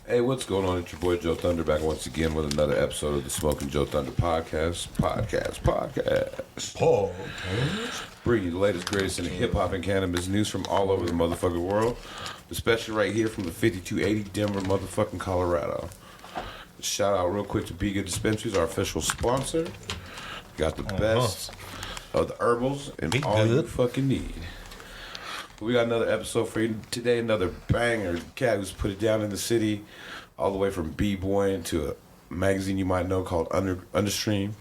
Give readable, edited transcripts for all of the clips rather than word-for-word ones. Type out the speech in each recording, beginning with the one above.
Hey, what's going on? It's your boy Joe Thunder back once again with another episode of the Smoking Joe Thunder podcast. Paul. Bringing you the latest, greatest in hip hop and cannabis news from all over the motherfucking world, especially right here from the 5280 Denver, motherfucking Colorado. Shout out real quick to Be Good Dispensaries, our official sponsor. Got the best of the herbals and all you fucking need. We got another episode for you today, another banger. Cat who's put it down in the city, all the way from b-boying to a magazine you might know called Understream.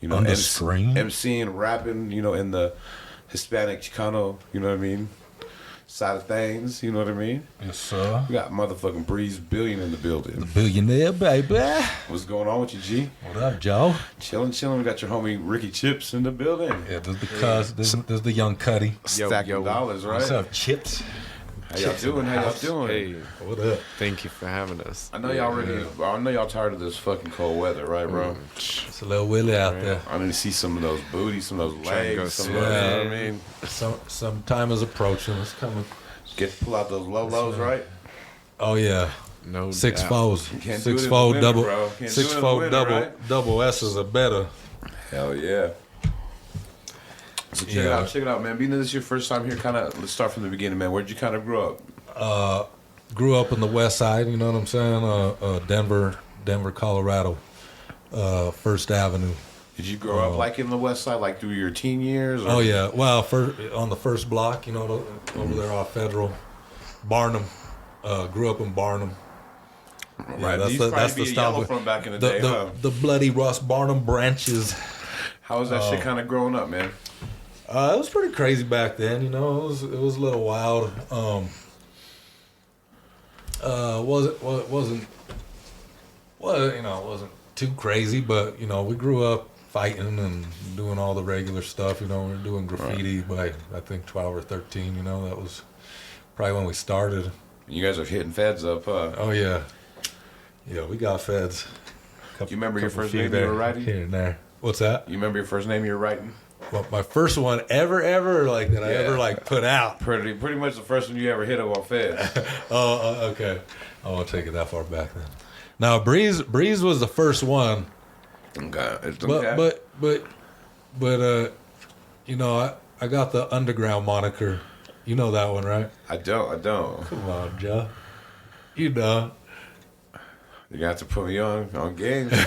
You know, Understream? MCing, rapping, you know, in the Hispanic Chicano, you know what I mean, side of things, you know what I mean? Yes, sir. We got motherfucking Breez Billion in the building. The billionaire, baby. What's going on with you, G? What up, Joe? Chilling. We got your homie Ricky Chips in the building. Yeah, this is the young Cuddy. Stacking dollars, right? What's up, Chips? How y'all doing? Hey, What up? thank you for having us. I know y'all ready. I know y'all tired of this fucking cold weather, right, bro? It's a little Willie out there. I need to see some of those booties, some of those Trying to go legs, some of slow. those, you know what I mean? Some time is approaching. It's coming. Pull out those low lows, right? Oh yeah. No Six doubt. folds. Can't do it in Six the fold winter, double. bro. Can't Six do it in the fold winter, double. right? Double S's are better. Hell yeah. So check it out, man. Being that this is your first time here, let's start from the beginning, man. Where'd you kind of grow up? Grew up in the West Side. You know what I'm saying? Denver, Colorado. First Avenue. Did you grow up like in the West Side, like through your teen years? Or? Oh yeah, well, on the first block, you know, over there off Federal, Barnum. Grew up in Barnum. Right. That's the style from back in the day. The bloody Ross Barnum branches. How was that shit kind of growing up, man? It was pretty crazy back then, you know. It was a little wild. Wasn't too crazy, but you know, we grew up fighting and doing all the regular stuff. You know, we were doing graffiti by I think 12 or 13. You know, that was probably when we started. You guys are hitting feds up, huh? Oh yeah, we got feds. You remember your first name you were writing? Here and there. What's that? You remember your first name you were writing? Well, my first one ever like that I ever put out. Pretty much the first one you ever hit up on feds. Okay. I won't take it that far back then. Now Breez was the first one. Okay. But you know, I got the underground moniker. You know that one, right? I don't. Come on, Joe. You know. You got to put me on game later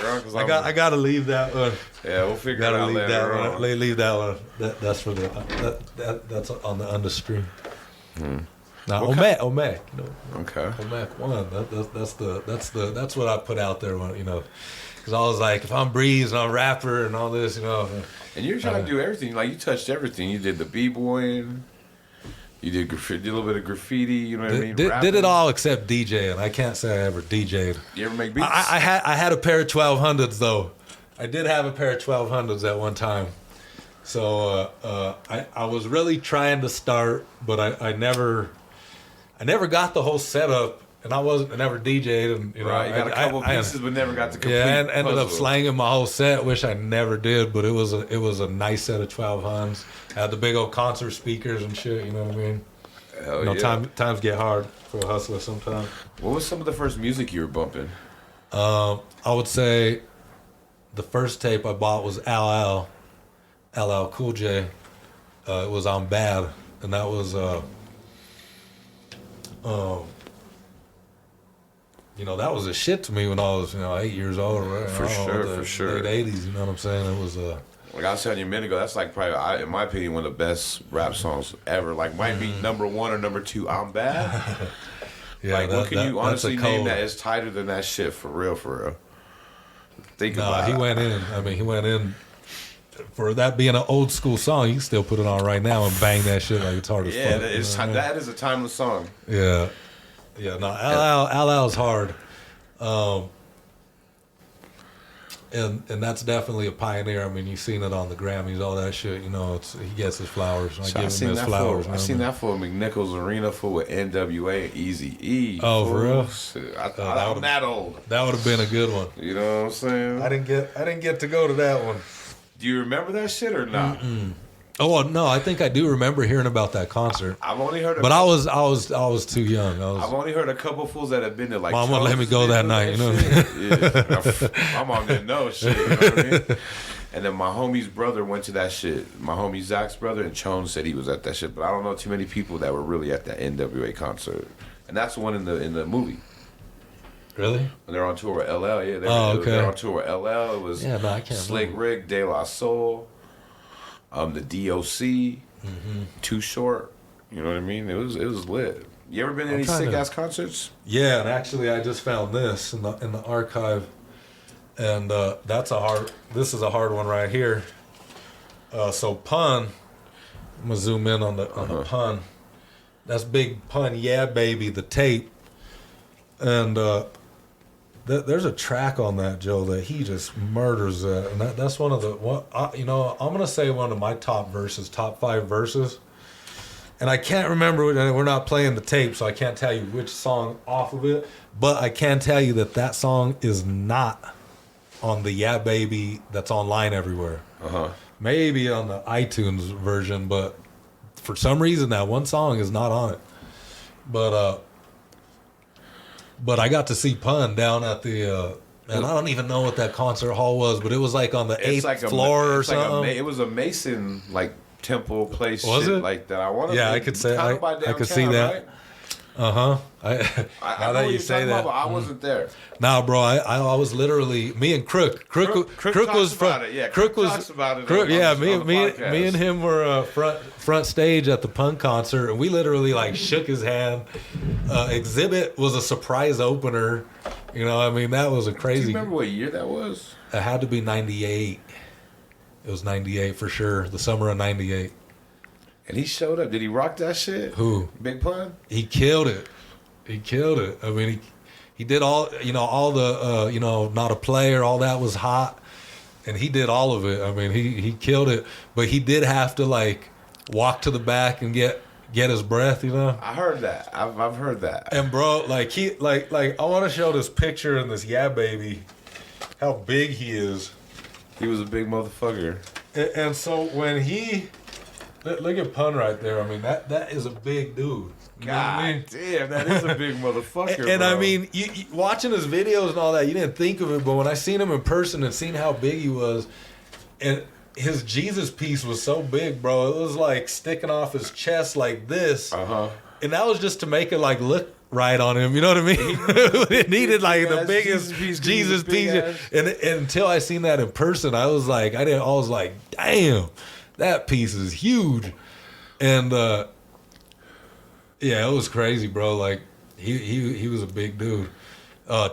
on. Cause I gotta leave that one. Yeah, we'll figure it out later on. Leave that one. That's for that's on the Understream. Now Omek, you know. Okay. Omek one. That's what I put out there when, you know, because I was like, if I'm Breez and I'm a rapper and all this, you know. And you're trying to do everything. Like, you touched everything. You did the b-boying. You did graffiti, did a little bit of graffiti. You know what I mean? Did it all except DJing. I can't say I ever DJ'd. You ever make beats? I had a pair of 1200s though. I did have a pair of 1200s at one time. So I was really trying to start, but I never got the whole setup, and I never DJ'd, and you know, right. You got a couple pieces, but never got the complete. Yeah, and ended up slanging my whole set. Wish I never did, but it was a nice set of 1200s. Had the big old concert speakers and shit. You know what I mean? Hell you know, yeah. Times get hard for a hustler sometimes. What was some of the first music you were bumping? I would say the first tape I bought was LL Cool J. It was on Bad, and that was you know, that was a shit to me when I was, you know, 8 years old, right? For sure. Late 80s, you know what I'm saying? It was like I was telling you a minute ago, that's like probably, in my opinion, one of the best rap songs ever. Like, might be number one or number two. I'm Bad. Yeah, like, what can you honestly that's a name that is tighter than that shit? For real. Think about it. He went in. I mean, he went in. For that being an old school song, you can still put it on right now and bang that shit like it's hard as fuck. Yeah, that is a timeless song. Yeah. Yeah, no, LL's hard. And that's definitely a pioneer. I mean, you've seen it on the Grammys, all that shit. You know, he gets his flowers. I give him his flowers. I seen that for McNichols Arena full with NWA and Eazy-E. Oh, for real? I'm that old. That would have been a good one. You know what I'm saying? I didn't get to go to that one. Do you remember that shit or not? Oh well, no, I think I do remember hearing about that concert, I've only heard. but I was too young. I've only heard a couple fools that have been there. Like, Mom wouldn't let me go that night. You know what I mean? Yeah, my mom didn't know shit. You know what I mean? And then my homie's brother went to that shit. My homie Zach's brother, and Chone said he was at that shit. But I don't know too many people that were really at that NWA concert. And that's the one in the movie. Really? When they're on tour with LL, yeah. They're on tour with LL. It was I can't Slick remember. Rick, De La Soul, the DOC, Too Short. You know what I mean? It was lit. You ever been to any sick ass concerts? Yeah, and actually, I just found this in the archive, and this is a hard one right here. So Pun, I'm gonna zoom in on the Pun. That's Big Pun, Yeah Baby, the tape, and there's a track on that, Joe, that he just murders that, and that's one of the I'm gonna say one of my top 5 verses. And I can't remember, we're not playing the tape, so I can't tell you which song off of it. But I can tell you that song is not on the Yeah Baby that's online everywhere. Maybe on the iTunes version, but for some reason that one song is not on it. But I got to see Pun down at the... and I don't even know what that concert hall was, but it was like on the 8th floor or something. It was a Mason, like, temple place was shit it? like that. I want to. Yeah, I could say I could see that. Right? Now that you say that, I wasn't there. Nah, bro, I was literally me and Crook. Crook was about it. Yeah, Crook was talks about it. Crook. Yeah, me podcast. and him were front stage at the Punk concert, and we literally like shook his hand. Exhibit was a surprise opener. You know, I mean, that was a crazy. Do you remember what year that was? It had to be 98. It was 98 for sure. The summer of 98. And he showed up. Did he rock that shit? Who? Big Pun? He killed it. I mean, he did all the, Not a Player, all that was hot. And he did all of it. I mean, he killed it. But he did have to, like, walk to the back and get his breath, you know? I heard that. I've heard that. And, bro, like, I want to show this picture in this Yeah Baby, how big he is. He was a big motherfucker. And so when look at Pun right there. I mean, that is a big dude. You know what I mean? Damn, that is a big motherfucker. And bro. I mean, you watching his videos and all that, you didn't think of it, but when I seen him in person and seen how big he was, and his Jesus piece was so big, bro, it was like sticking off his chest like this. And that was just to make it like look right on him, you know what I mean? It needed like the biggest Jesus piece. And until I seen that in person, I was like, damn, that piece is huge. And yeah, it was crazy, bro. Like he was a big dude.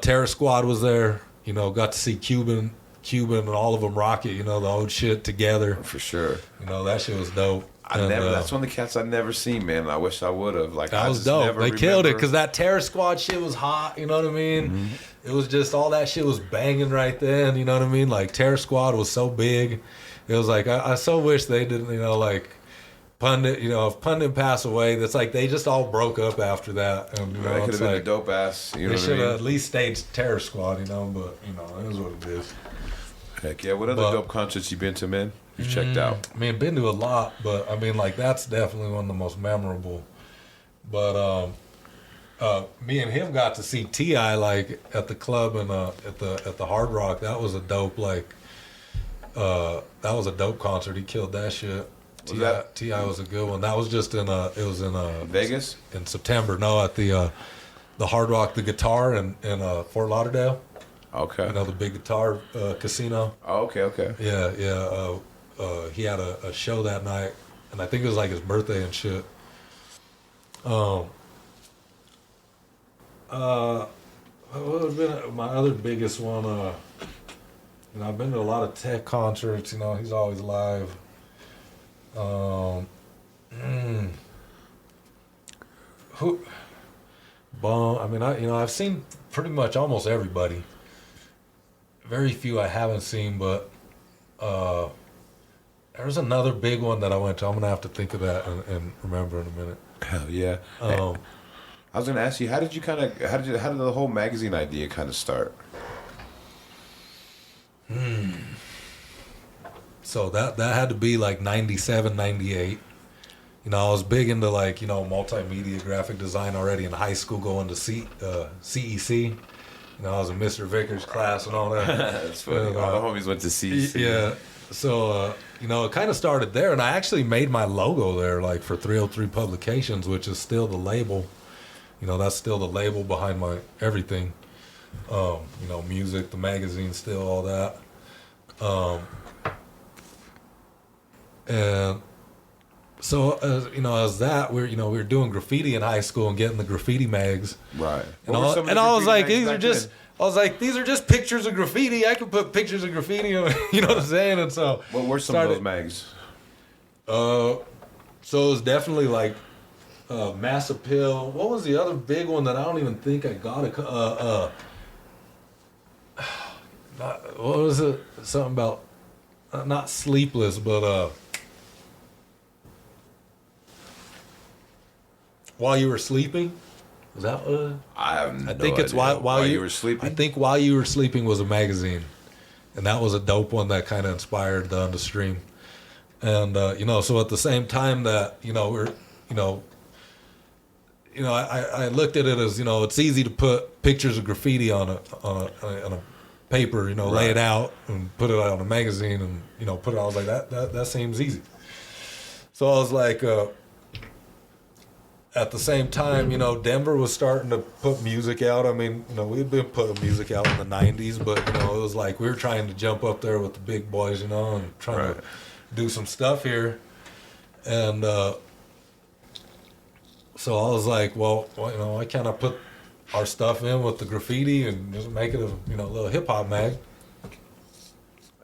Terror Squad was there, you know, got to see Cuban and all of them rock it, you know, the old shit together. For sure. You know, that shit was dope. That's one of the cats I never seen, man. I wish I would have. Like, that was dope. They killed it because that Terror Squad shit was hot. You know what I mean? Mm-hmm. It was just all that shit was banging right then. You know what I mean? Like Terror Squad was so big. It was like I so wish they didn't. You know, like Pundit. You know, if Pundit passed away, that's like they just all broke up after that. And you know, that could have been like, a dope ass. You know they what I should mean? have at least stayed Terror Squad. You know, but you know, it is what it is. Heck yeah! What other dope concerts you been to, man? You checked out? I mean, been to a lot, but I mean, like that's definitely one of the most memorable. But me and him got to see T.I. like at the club and at the Hard Rock. That was a dope that was a dope concert. He killed that shit. T.I. was a good one. That was just in Vegas in September. No, at the Hard Rock, the Guitar in Fort Lauderdale. Okay. You know, the big guitar casino. Oh, okay. Yeah. He had a show that night, and I think it was like his birthday and shit. What would have been my other biggest one? You know, I've been to a lot of Tech concerts. You know, he's always live. Who? Bon. I mean, I've seen pretty much almost everybody. Very few I haven't seen, but there's another big one that I went to. I'm gonna have to think of that and remember in a minute. Hell yeah. I was gonna ask you, how did the whole magazine idea kind of start? So that had to be like 97, 98. You know, I was big into like, you know, multimedia graphic design already in high school, going to CEC. You know, I was in Mr. Vickers' class and all that. That's funny. And, All the homies went to CC. yeah. So, you know, it kind of started there, and I actually made my logo there, like for 303 Publications, which is still the label. You know, that's still the label behind my everything. You know, music, the magazine, still all that. And so, you know, as that, we were doing graffiti in high school and getting the graffiti mags. Right. And I was like, these are just pictures of graffiti. I could put pictures of graffiti, you know what I'm saying? And so, what were some of those mags? So it was definitely like Mass Appeal. What was the other big one that I don't even think I got? What was it? Something about not Sleepless, but While You Were Sleeping. Was that I think it's while you were sleeping. I think While You Were Sleeping was a magazine, and that was a dope one that kind of inspired the Understream. And you know, so at the same time that I looked at it as, you know, it's easy to put pictures of graffiti on a paper, you know, lay it out and put it out on a magazine, and, you know, put it. I was like, that seems easy. So I was like, at the same time, you know, Denver was starting to put music out. I mean, you know, we'd been putting music out in the 90s, but, you know, it was like we were trying to jump up there with the big boys, you know, and trying to do some stuff here. And so I was like, well, you know, why can't I put our stuff in with the graffiti and just make it a, you know, little hip-hop mag?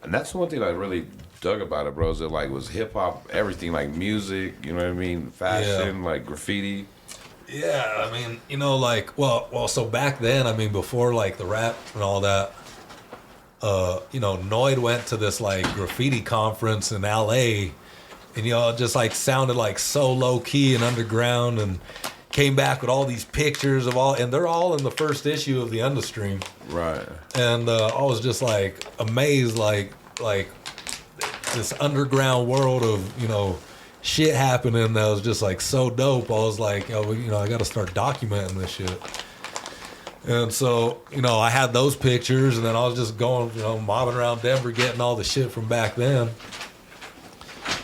And that's one thing I really dug about it, bro. Is it like was hip hop, everything, like music, you know what I mean, fashion, like graffiti. Yeah, I mean, you know, like, well, so back then, I mean, before like the rap and all that, you know, Noid went to this like graffiti conference in LA, and, you know, it just like sounded like so low key and underground, and came back with all these pictures of all, and they're all in the first issue of the Understream. Right. And I was just like amazed, like this underground world of, you know, shit happening that was just like so dope. I was like, oh, you know, I got to start documenting this shit. And so, you know, I had those pictures, and then I was just going, you know, mobbing around Denver, getting all the shit from back then.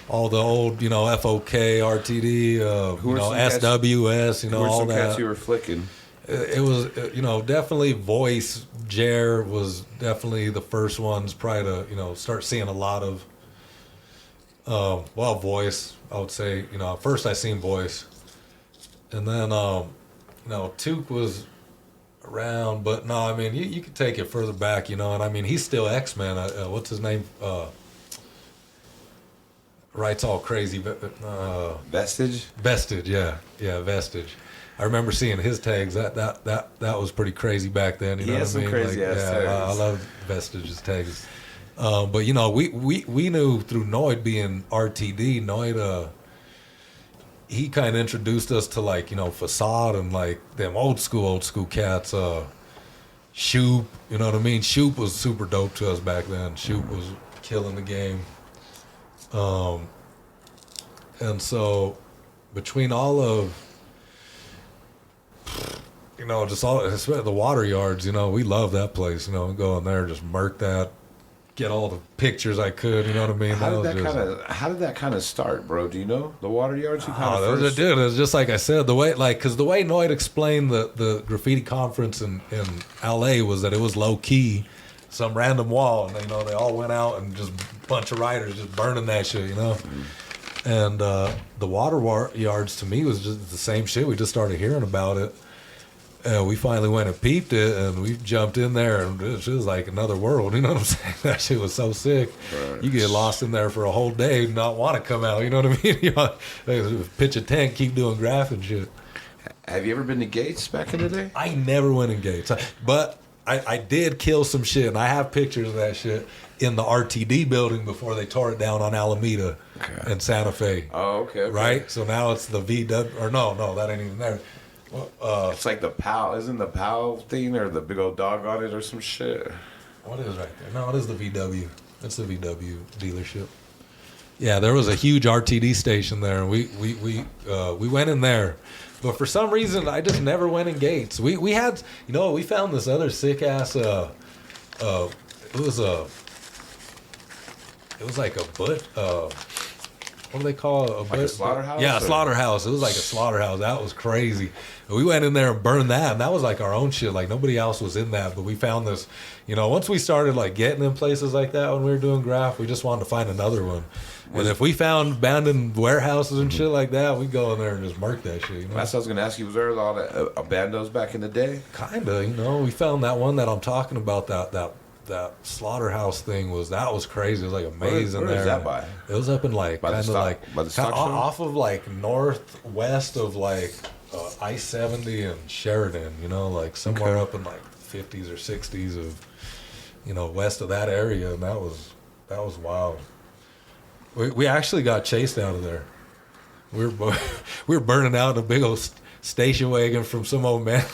All the old, you know, FOK, RTD, you know, SWS, you know, all that. Cats you were flicking? It was, you know, definitely Voice. Jer was definitely the first ones probably to, you know, start seeing a lot of, Voice, I would say. You know, first I seen Voice. And then, you know, Took was around, but no, I mean, you could take it further back, you know, and I mean, he's still X-Men. What's his name? Writes all crazy. Vestige? Vestige, yeah, Vestige. I remember seeing his tags. That was pretty crazy back then. You know what I mean? Crazy ass tags. I love Vestige's tags. But you know, we knew through Noid being RTD. Noid, he kind of introduced us to, like, you know, Facade and like them old school cats. Shoop, you know what I mean? Shoop was super dope to us back then. Shoop was killing the game. And so between all of, you know, just the water yards, you know, we love that place, you know, go in there, just murk that, get all the pictures I could, you know what I mean? How did that kind of start, bro? Do you know the water yards? Dude, it was just like I said, the way Noid explained the graffiti conference in LA was that it was low key, some random wall, and, you know, they all went out and just a bunch of writers just burning that shit, you know. And the water yards to me was just the same shit. We just started hearing about it, and we finally went and peeped it, and we jumped in there, and it was like another world. You know what I'm saying? That shit was so sick. Right. You get lost in there for a whole day and not want to come out. You know what I mean? You know, pitch a tent, keep doing graph and shit. Have you ever been to Gates back in the day? I never went in Gates, but I did kill some shit, and I have pictures of that shit in the RTD building before they tore it down on Alameda and Santa Fe. Oh, okay. Right? So now it's the VW, or no, that ain't even there. It's like the PAL, isn't the PAL thing, or the big old dog on it or some shit? What is right there? No, it is the VW. It's the VW dealership. Yeah, there was a huge RTD station there, and we went in there, but for some reason I just never went in gates. We had, we found this other sick ass it was like a what do they call it? Like a slaughterhouse? Yeah, a or- slaughterhouse. It was like a slaughterhouse. That was crazy. And we went in there and burned that, and that was like our own shit. Like nobody else was in that, but we found this. Once we started like getting in places like that when we were doing graph, we just wanted to find another one. And if we found abandoned warehouses and shit like that, we'd go in there and just murk that shit. That's what I was gonna ask you. Was there all the abandos back in the day? Kinda, we found that one that I'm talking about. That slaughterhouse thing was crazy. It was like a maze in Where there. is that by? It was up in like By the kind of stock- like by the stock show? off of like northwest of like I-70 and Sheridan. Like somewhere up in like 50s or 60s of west of that area, and that was wild. We actually got chased out of there. We were burning out a big old station wagon from some old man,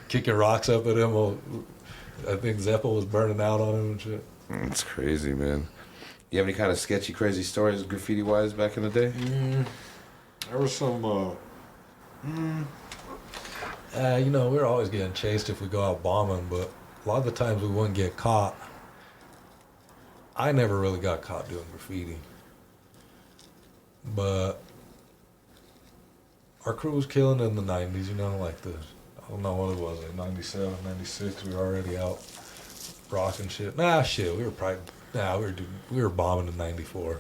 kicking rocks up at him. I think Zeppel was burning out on him and shit. It's crazy, man. You have any kind of sketchy, crazy stories graffiti wise back in the day? There was some. We were always getting chased if we go out bombing, but a lot of the times we wouldn't get caught. I never really got caught doing graffiti, but our crew was killing in the 90s, like I don't know what it was, like 97, 96, we were already out rocking shit. We were bombing in 94.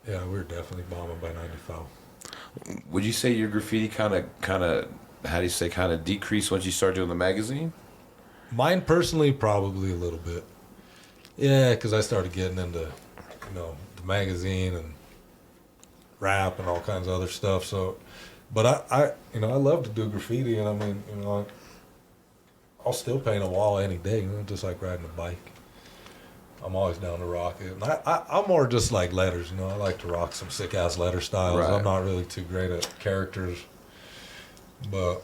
Yeah, we were definitely bombing by 95. Would you say your graffiti kind of decreased once you started doing the magazine? Mine personally, probably a little bit. Yeah, because I started getting into, the magazine and rap and all kinds of other stuff. So, but I love to do graffiti, and I mean, I'll still paint a wall any day, just like riding a bike. I'm always down to rock it. And I'm more just like letters, I like to rock some sick ass letter styles. Right. I'm not really too great at characters, but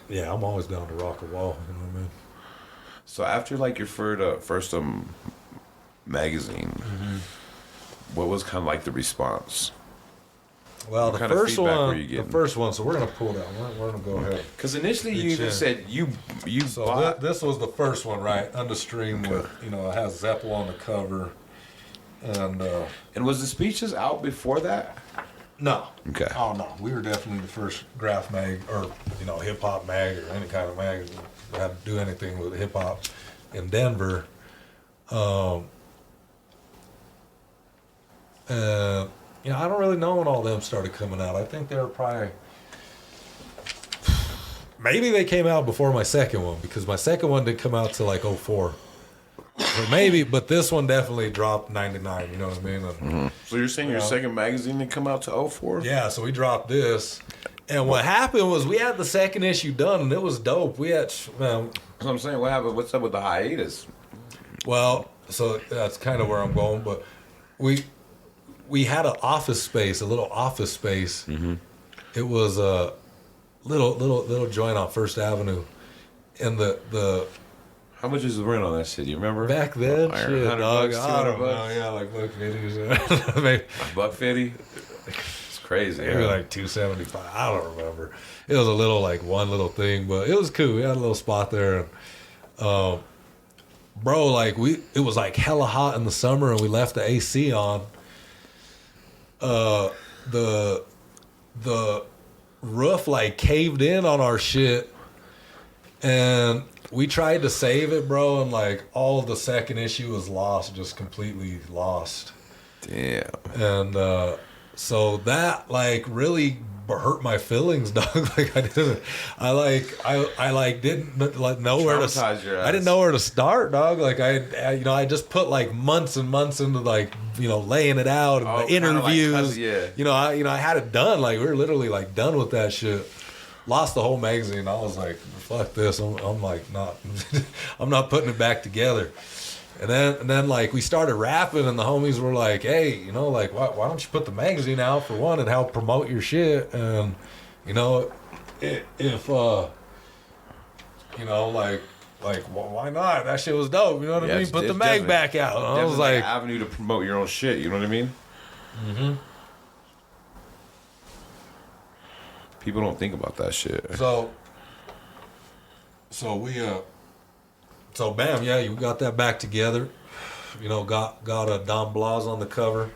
yeah, I'm always down to rock a wall. You know what I mean? So after like your first magazine, what was kind of like the response? Well, What kind of feedback were you getting? the first one. So we're gonna pull that one. We're gonna go ahead. Because initially you even said you So bought. this was the first one, right? Understream with it has Zeppel on the cover, and And was the speeches out before that? no, Okay. oh no, we were definitely the first graph mag or hip hop mag or any kind of mag that had to do anything with hip hop in Denver. I don't really know when all them started coming out. I think they were probably. Maybe they came out before my second one because my second one didn't come out till like 04. Or maybe, but this one definitely dropped 99, you know what I mean? And, So you're saying your second magazine didn't come out to 04? yeah, so we dropped this. And what happened was we had the second issue done and it was dope. We had, That's what I'm saying. What happened? What's up with the hiatus? well, so that's kind of where I'm going, but we had an office space, a little office space. Mm-hmm. It was a little joint on First Avenue. And the How much is the rent on that shit? You remember? back then, Like shit, 100 dog, bucks, I don't 200 know, bucks? yeah, like $150. Maybe, $150? It's crazy. maybe like $275. I don't remember. It was a little like one little thing, but it was cool. We had a little spot there, and bro, like it was like hella hot in the summer, and we left the AC on. The roof like caved in on our shit, and we tried to save it, bro, and like all of the second issue was lost, just completely lost. Damn. And so that like really hurt my feelings, dog. Like I didn't like know where to. Traumatized your ass. I didn't know where to start, dog. Like I just put like months and months into like laying it out and Oh, the kinda like interviews. yeah. I had it done. Like we were literally like done with that shit. Lost the whole magazine. I was like, fuck this. I'm like not. I'm not putting it back together. And then like we started rapping, and the homies were like, "Hey, like why don't you put the magazine out for one and help promote your shit?" And if like Like, well, why not? That shit was dope. You know what I mean? it's- Put the it's mag definitely- back out. I was Definitely like, an avenue to promote your own shit. You know what I mean? mm-hmm. People don't think about that shit. So we so bam, yeah, you got that back together. You know, got a Don Blas on the cover.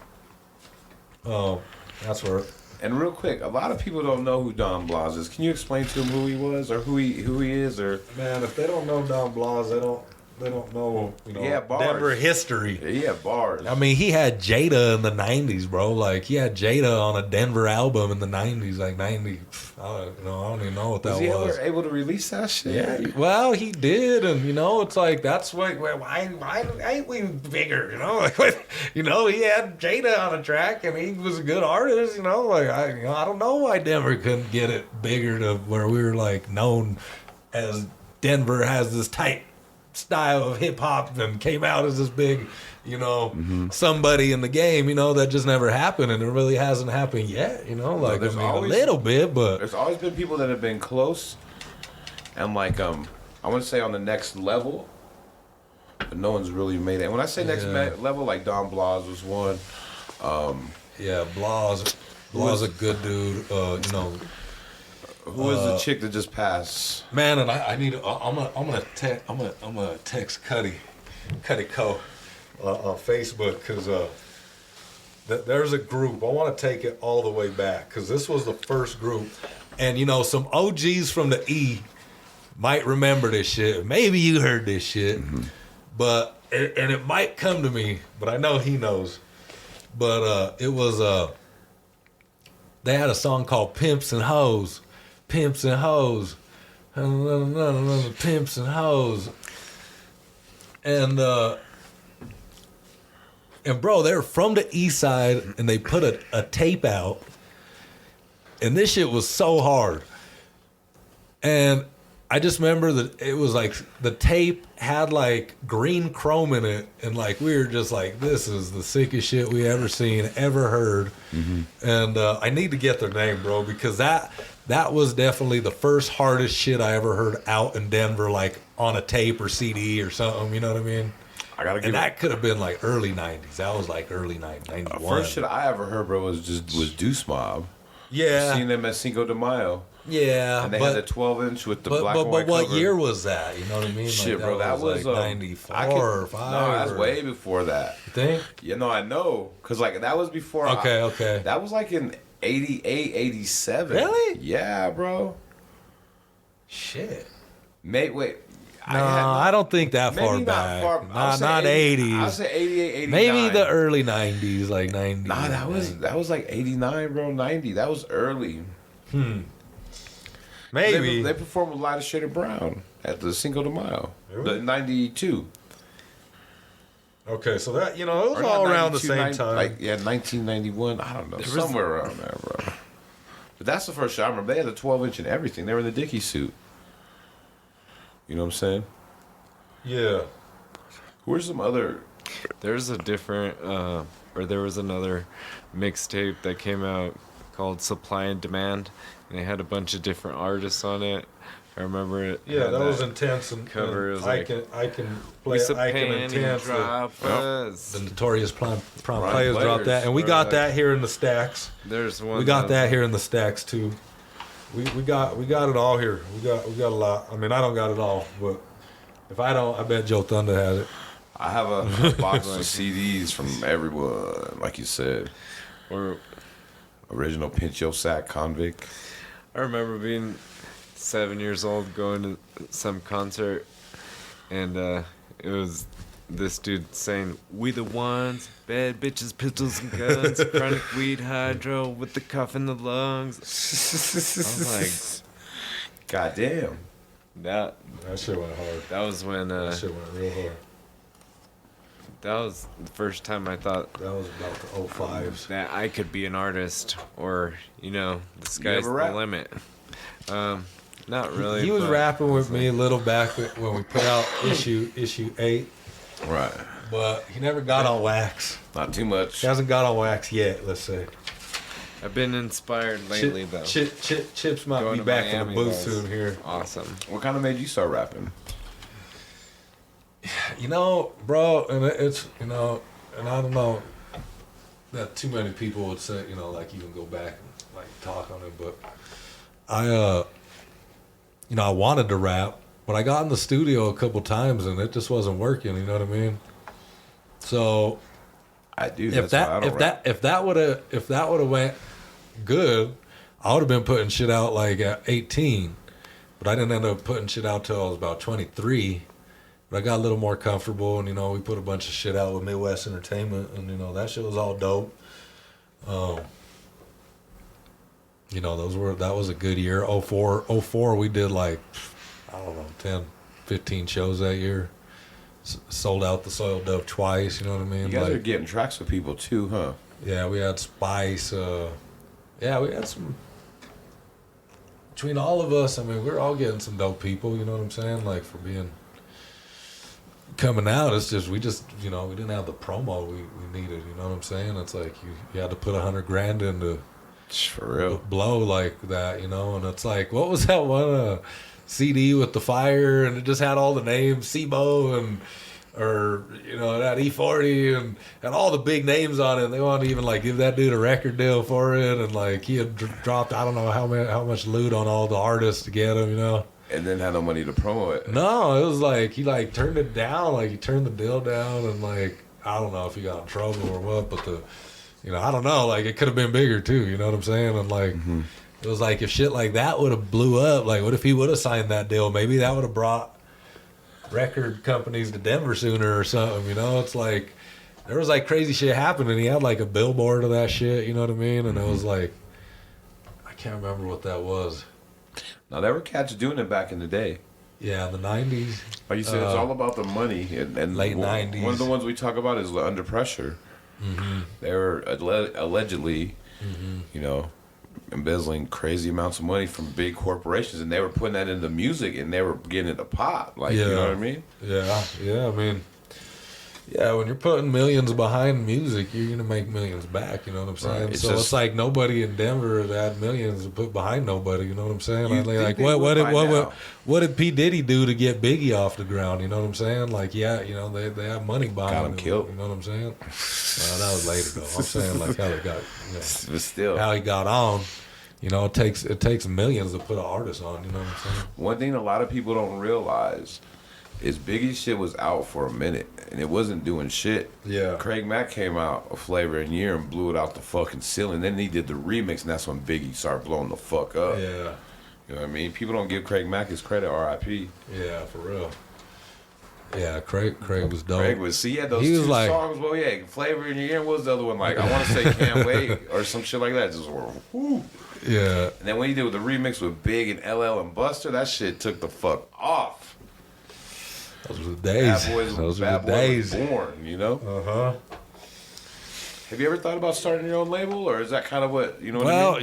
That's where. And real quick, a lot of people don't know who Don Blas is. Can you explain to them who he was, or who he is, or Man, if they don't know Don Blas, they don't know, you know, Yeah, bars. Denver history. yeah, bars? I mean, he had Jada in the 90s, bro. Like, he had Jada on a Denver album in the 90s, like 90. I don't even know what that was he was. ever able to release that shit? Yeah, well, he did, and you know, it's like that's why ain't we bigger? You know, like you know, he had Jada on a track, and he was a good artist. You know, like I don't know why Denver couldn't get it bigger to where we were like known as Denver has this tight style of hip hop and came out as this big, you know, somebody in the game. You know, that just never happened, and it really hasn't happened yet. You know, like there's I mean, always- a little bit, but There's always been people that have been close, and like I want to say on the next level, but no one's really made it. And when I say next Yeah. level, like Don Blas was one. yeah, Blas a good dude. You know. Who was the chick that just passed? Man, and I need. I'm gonna text Cuddy Co. On Facebook because there's a group. I want to take it all the way back because this was the first group, and you know some OGs from the E might remember this shit. Maybe you heard this shit, but and it might come to me, but I know he knows. But it was they had a song called "Pimps and Hoes." Pimps and hoes, pimps and hoes, and bro, they're from the east side, and they put a tape out, and this shit was so hard, and I just remember that it was like the tape had like green chrome in it, and like we were just like, this is the sickest shit we ever seen, ever heard, and I need to get their name, bro, because that was definitely the first hardest shit I ever heard out in Denver, like on a tape or CD or something. You know what I mean? I gotta give And that could have been like early '90s. That was like early '91. first shit I ever heard, bro, was Deuce Mob. Yeah, Seen them at Cinco de Mayo, yeah. and they but, had the 12-inch with the but, black but, and but white what cover. year was that? You know what I mean? Shit, like, bro, that was like I '94 could- or '5. No, that's or, way before that. You think? You know, I know, cause like that was before. Okay. That was like in 88, 87. Really? Yeah, bro. Shit. Wait. No, I don't think that maybe far not back. far. Not 80s. I'll say 88, 89. Maybe the early '90s, like '90. Nah, that was like 89, bro. 90. That was early. Maybe. They performed with Lighter Shade of Brown at the Cinco de Mayo. Really? The 92. Okay, so that, you know, it was Or not all around the 92, same time. Like, yeah, 1991. I don't know. Somewhere around there, bro. But that's the first shot I remember. They had a 12-inch and everything. They were in the Dickie suit. You know what I'm saying? Yeah. Who are some other... There's a different, there was another mixtape that came out called Supply and Demand, and they had a bunch of different artists on it. I remember it. Yeah, had that was intense. And cover. It was I like, can play we I can panty intense. drop us. The notorious prom Prime players dropped that, and we or got like- that here in the stacks. There's one. We got that here in the stacks too. We got it all here. We got a lot. I mean, I don't got it all, but if I don't, I bet Joe Thunder has it. I have a box of CDs from everyone, like you said. Or Original Pinch Yo Sack Convict. I remember being 7 years old going to some concert, and it was this dude saying, "We the ones, bad bitches, pistols and guns, chronic weed hydro with the cough in the lungs." I was like, God damn. that shit went hard. that was when That shit went real hard. that was the first time I thought That was about the 05s. that I could be an artist, or the sky's ever the rap? limit. Not really. He was but rapping with me a little back when we put out issue 8, Right. but he never got on wax. Not too much. He hasn't got on wax yet, let's say. I've been inspired lately, though. Chips might Going be to back in Miami the booth was soon here. Awesome. What kind of made you start rapping? You know, bro, and it's, you know, and I don't know that too many people would say, you know, like even go back and like talk on it, but you know, I wanted to rap, but I got in the studio a couple times and it just wasn't working, you know what I mean? So I do. if that would have went good, I would have been putting shit out like at 18, but I didn't end up putting shit out till I was about 23. But I got a little more comfortable, and you know, we put a bunch of shit out with Midwest Entertainment, and you know, that shit was all dope. You know, that was a good year. 04 we did like, I don't know, 10, 15 shows that year. Sold out the Soil Dove twice, you know what I mean? You guys like, are getting tracks with people too, huh? Yeah, we had Spice. Yeah, we had some. Between all of us, I mean, we're all getting some dope people, you know what I'm saying? Like, for being. Coming out, it's just, you know, we didn't have the promo we needed, you know what I'm saying? It's like, you had to put $100,000 into. For real. Blow like that, you know? And it's like, what was that one CD with the fire, and it just had all the names, SIBO and, or, you know, that E40 and had all the big names on it, and they wanted to even like give that dude a record deal for it, and like he had dropped, I don't know how much loot on all the artists to get him, you know? And then had no money to promo it. No, it was like he like turned it down, like he turned the deal down, and like I don't know if he got in trouble or what, but you know, I don't know, like it could have been bigger too, you know what I'm saying? And like it was like if shit like that would have blew up, like what if he would have signed that deal? Maybe that would have brought record companies to Denver sooner or something, you know? It's like there was like crazy shit happening. He had like a billboard of that shit, you know what I mean? And it was like I can't remember what that was. Now, there were cats doing it back in the day. Yeah, the 90s. Like you said, it's all about the money. And late 90s. One of the ones we talk about is Under Pressure. They were allegedly, you know, embezzling crazy amounts of money from big corporations, and they were putting that into music, and they were getting it to pop. Like, you know what I mean? Yeah, I mean, yeah, when you're putting millions behind music, you're going to make millions back, you know what I'm saying? Right. So it's like nobody in Denver that had millions to put behind nobody, you know what I'm saying? You'd Like, think what did P. Diddy do to get Biggie off the ground, you know what I'm saying? Like, yeah, you know, they have money behind Got him killed. You know what I'm saying? That was later, though. I'm saying, like, how they got, you know, But still, how he got on. You know, it takes millions to put an artist on, you know what I'm saying? one thing a lot of people don't realize is Biggie's shit was out for a minute, and it wasn't doing shit. Yeah. Craig Mack came out a flavor in a year and blew it out the fucking ceiling. Then he did the remix, and that's when Biggie started blowing the fuck up. Yeah. You know what I mean? People don't give Craig Mack his credit, R.I.P. Yeah, for real. Yeah, Craig was dope. Craig was, see, he had those He was two like- songs. Well, yeah, Flavor in Your Ear. What was the other one? Like, I want to say Can't Wait or some shit like that. Just, whoo. Yeah. And then when he did the remix with Big and LL and Buster, that shit took the fuck off. Those were the days. Those were the days. Was born, you know? Uh-huh. Have you ever thought about starting your own label, or is that kind of what, you know what I Well,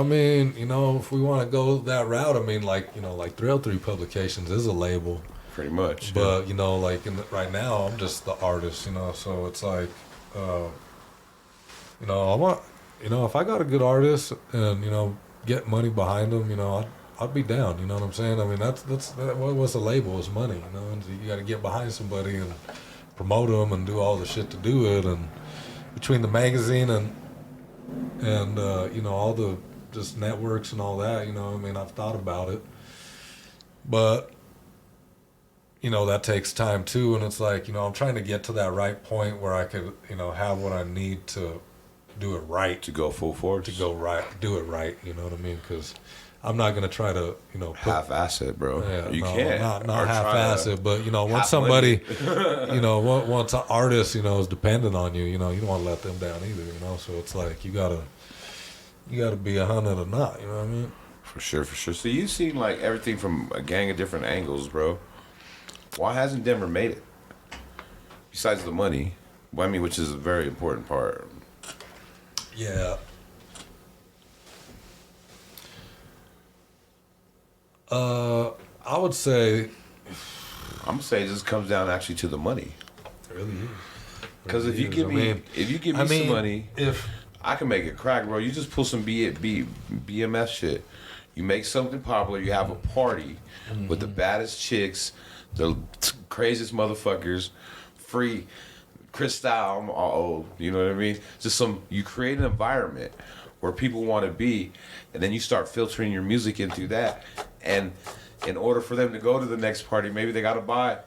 mean? you know, if we want to go that route, I mean, like, you know, like 303 Publications is a label. Pretty much. But, you know, like right now, I'm just the artist, you know, so it's like, you know, I want, you know, if I got a good artist and, you know, get money behind them, you know, I'd be down, you know what I'm saying? I mean, what's a label? It's money, you know, and you got to get behind somebody and promote them and do all the shit to do it. And between the magazine and you know, all the just networks and all that, you know, I mean, I've thought about it. But, you know, that takes time too, and it's like, you know, I'm trying to get to that right point where I could, you know, have what I need to do it right. To go full force. To go right, do it right, you know what I mean? Because I'm not going to try to, you know, Half-ass it, bro. yeah, You no, can't. Not Or half-ass try it, but, you know, once half somebody, money. you know, once an artist, you know, is dependent on you, you know, you don't want to let them down either, you know? So it's like, you gotta be 100 or not, you know what I mean? For sure, for sure. So you've seen, like, everything from a gang of different angles, bro. Why hasn't Denver made it? Besides the money. Well, I mean, which is a very important part. Yeah. I would say I'm gonna say this comes down actually to the money. it really is. Because if you is. give I me, mean- if you give me I mean, some money, if I can make it crack, bro. You just pull some BMS shit. You make something popular. You have a party with the baddest chicks, the craziest motherfuckers, free. Chris I'm all old, you know what I mean? Just you create an environment where people want to be, and then you start filtering your music into that. And in order for them to go to the next party, maybe they got to buy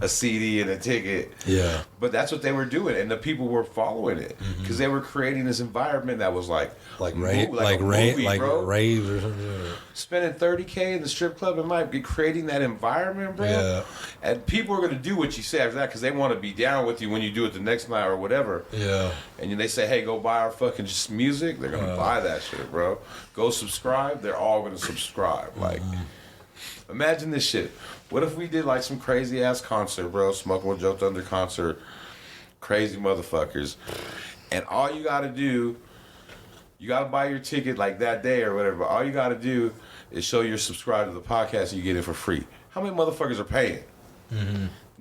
a CD and a ticket. Yeah. But that's what they were doing, and the people were following it because they were creating this environment that was like raves or something. Spending $30K in the strip club and might be creating that environment, bro. Yeah. And people are gonna do what you say after that because they want to be down with you when you do it the next night or whatever. Yeah. And they say, hey, go buy our fucking just music. They're gonna buy that shit, bro. Go subscribe. They're all gonna subscribe. Like, imagine this shit. What if we did like some crazy ass concert, bro? Smoking with JoeThu concert, crazy motherfuckers, and all you gotta do, you gotta buy your ticket like that day or whatever. But all you gotta do is show you're subscribed to the podcast and you get it for free. How many motherfuckers are paying?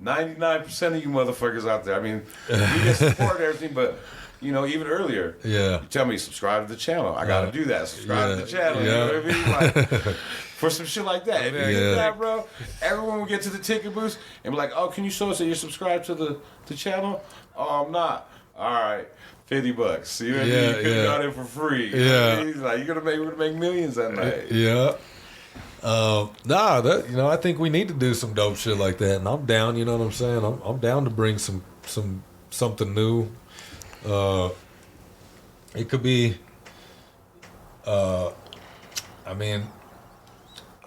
99% of you motherfuckers out there. I mean, we get support and everything, but even earlier, Yeah. you tell me subscribe to the channel. I gotta do that. Subscribe to the channel. Yeah. You know what I mean? Like, for some shit like that. If you did that, bro, everyone would get to the ticket booth and be like, "Oh, can you show us that you're subscribed to the channel?" "Oh, I'm not." "All right, $50." You know what I mean? You could have got it for free. You know what I mean? Like, we're gonna make millions that night. Yeah. I think we need to do some dope shit like that, and I'm down. You know what I'm saying? I'm down to bring something new. It could be.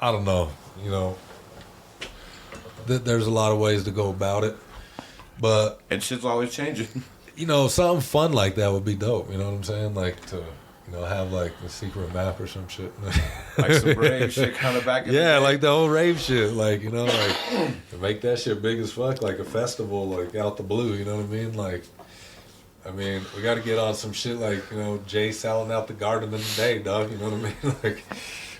I don't know. There's a lot of ways to go about it, but And shit's always changing. something fun like that would be dope. You know what I'm saying? Like to have like the secret map or some shit. Like some rave shit kind of back in the day. Like the whole rave shit. Like to make that shit big as fuck, like a festival, like out the blue. You know what I mean? Like. We got to get on some shit like, Jay selling out the Garden in the Day, dog. You know what I mean? Like,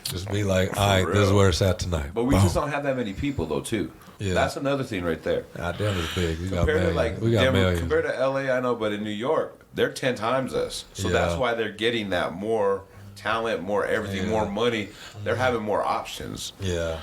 just be like, all right, this is where it's at tonight. But we just don't have that many people, though, too. Yeah. That's another thing right there. God damn, it's big. We got Compared to, millions. like, We got Denver, millions. compared to LA, I know, but in New York, they're 10 times us. So that's why they're getting that more talent, more everything, more money. They're having more options. Yeah.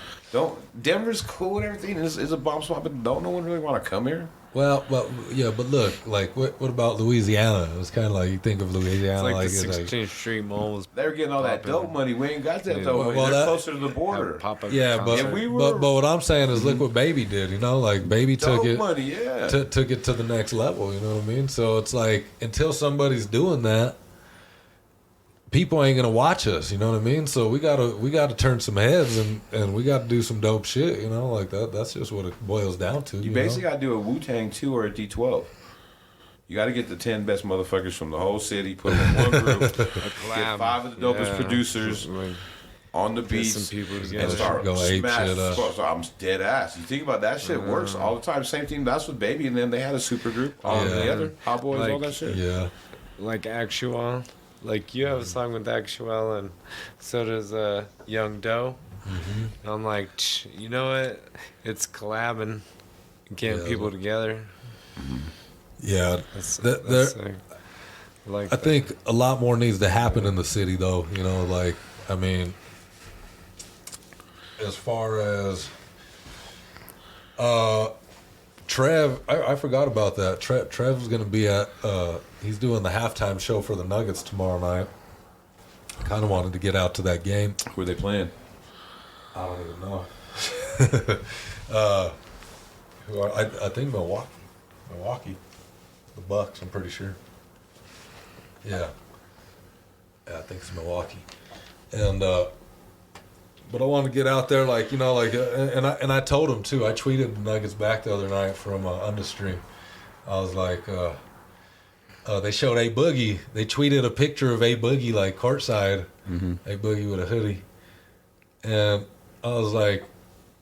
Denver's cool and everything. It's a bomb spot, but don't no one really want to come here. Well, yeah, but look, like, what about Louisiana? It's kind of like you think of Louisiana It's like the it's 16th Street Mall was They're getting all that dope money. We ain't got that dope money. Well, They're closer to the border. pop-up yeah, but concert. but what I'm saying is, look what Baby did. Like Baby took Dope it, money, yeah. took it to the next level. You know what I mean? So it's like until somebody's doing that, people ain't gonna watch us. You know what I mean? So we gotta turn some heads and we gotta do some dope shit. Like that. That's just what it boils down to. You basically got to do a Wu-Tang 2 or a D12. You got to get the 10 best motherfuckers from the whole city, put them in one group, get 5 of the dopest producers on the beats, some people and together. start Go ape smash. shit up. So I'm dead ass. You think about that shit works all the time. Same thing. That's with Baby, and then they had a super group all together, Hot Boys, all that shit. Yeah. Like Actual. Like you have a song with Actual, and so does Young Doe. Mm-hmm. I'm like, you know what? It's collabing, getting people together. Yeah. That's sick. I think a lot more needs to happen in the city, though. As far as Trev, I forgot about that. Trev's going to be at, he's doing the halftime show for the Nuggets tomorrow night. I kind of wanted to get out to that game. Who are they playing? I don't even know. I think Milwaukee. The Bucks, I'm pretty sure. Yeah, I think it's Milwaukee. And but I want to get out there, and I told him too. I tweeted the Nuggets back the other night from Understream. I was like, they showed A Boogie. They tweeted a picture of A Boogie like courtside, A Boogie with a hoodie, and I was like,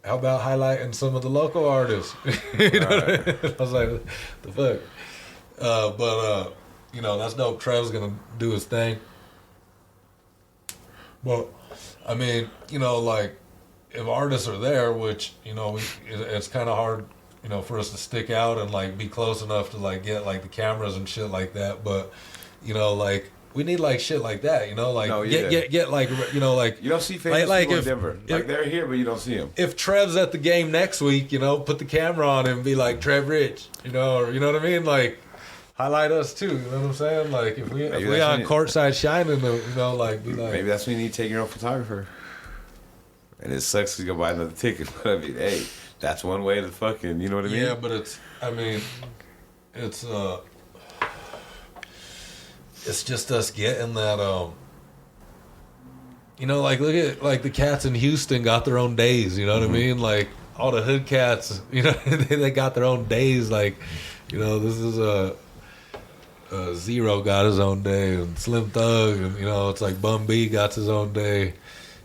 how about highlighting some of the local artists? You know what I mean? I was like, the fuck. But that's dope. Trev's gonna do his thing. Well, I mean, if artists are there, which it's kind of hard, for us to stick out and be close enough to get the cameras and shit like that. But we need like shit like that, you know, like No, yeah. get like, you know, like You don't see famous like people if- in Denver. if- Like they're here, but you don't see them. if Trev's at the game next week, you know, put the camera on him and be like Trev Rich, you know, or you know what I mean, like highlight us too, you know what I'm saying? Like if we Maybe on that's when courtside shining, you know, like be like, Maybe that's when you need to take your own photographer. And it sucks because you gotta buy another ticket. But I mean, hey, that's one way to fucking, you know what I mean? yeah, but it's it's just us getting that you know, like look at like the cats in Houston got their own days, you know what I mean? Like all the hood cats, you know, they got their own days. Like, you know, this is Zero got his own day, and Slim Thug, and you know, it's like Bun B got his own day.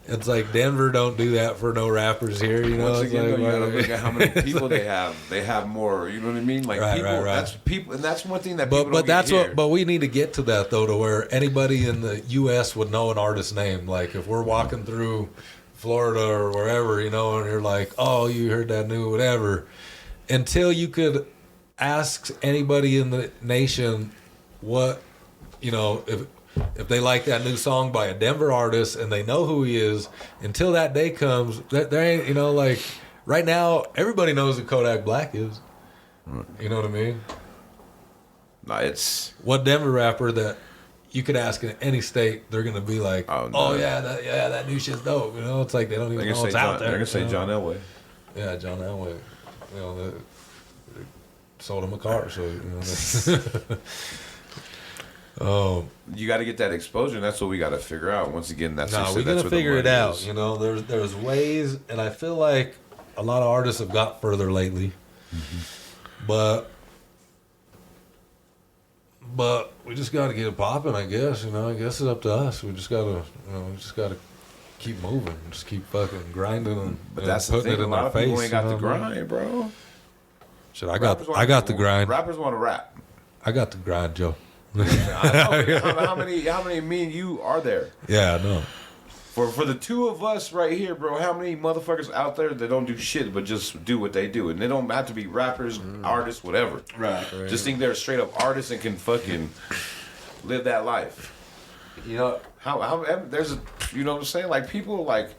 It's like Denver don't do that for no rappers here, you know. Once It's again, like, though, you gotta look at how many people like- they have. They have more. You know what I mean? Like Right, people. right. That's people, and that's one thing that people But don't that's get what. here. But we need to get to that though, to where anybody in the U.S. would know an artist's name. Like if we're walking through Florida or wherever, you know, and you're like, oh, you heard that new whatever. Until you could ask anybody in the nation what, you know, if they like that new song by a Denver artist and they know who he is, until that day comes, there ain't, you know, like right now everybody knows who Kodak Black is. You know what I mean? No, it's What Denver rapper that you could ask in any state, they're gonna be like, Oh, oh, no. that new shit's dope. You know, it's like they don't even they're know gonna say it's John. out there. They're gonna say you know? John Elway. Yeah, John Elway. You know, they sold him a car, so you know. You got to get that exposure, and that's what we got to figure out. Once again, that's No, just- we're that's gonna where the figure it money out. is. You know, there's ways, and I feel like a lot of artists have got further lately, but we just got to get it popping. I guess, you know. I guess it's up to us. We just gotta, keep moving, just keep fucking grinding, and But and that's the putting thing. it A in lot their of people face. ain't got you the know what I mean? grind, bro. Shit, I Rappers got the grind. Rappers want to rap. I got the grind, Joe. I know. How many me and you are there? Yeah, I know. For the two of us right here, bro, how many motherfuckers out there that don't do shit but just do what they do? And they don't have to be rappers, artists, whatever. Right. Just think they're straight up artists and can fucking live that life. You know, How there's a, you know what I'm saying? Like people like,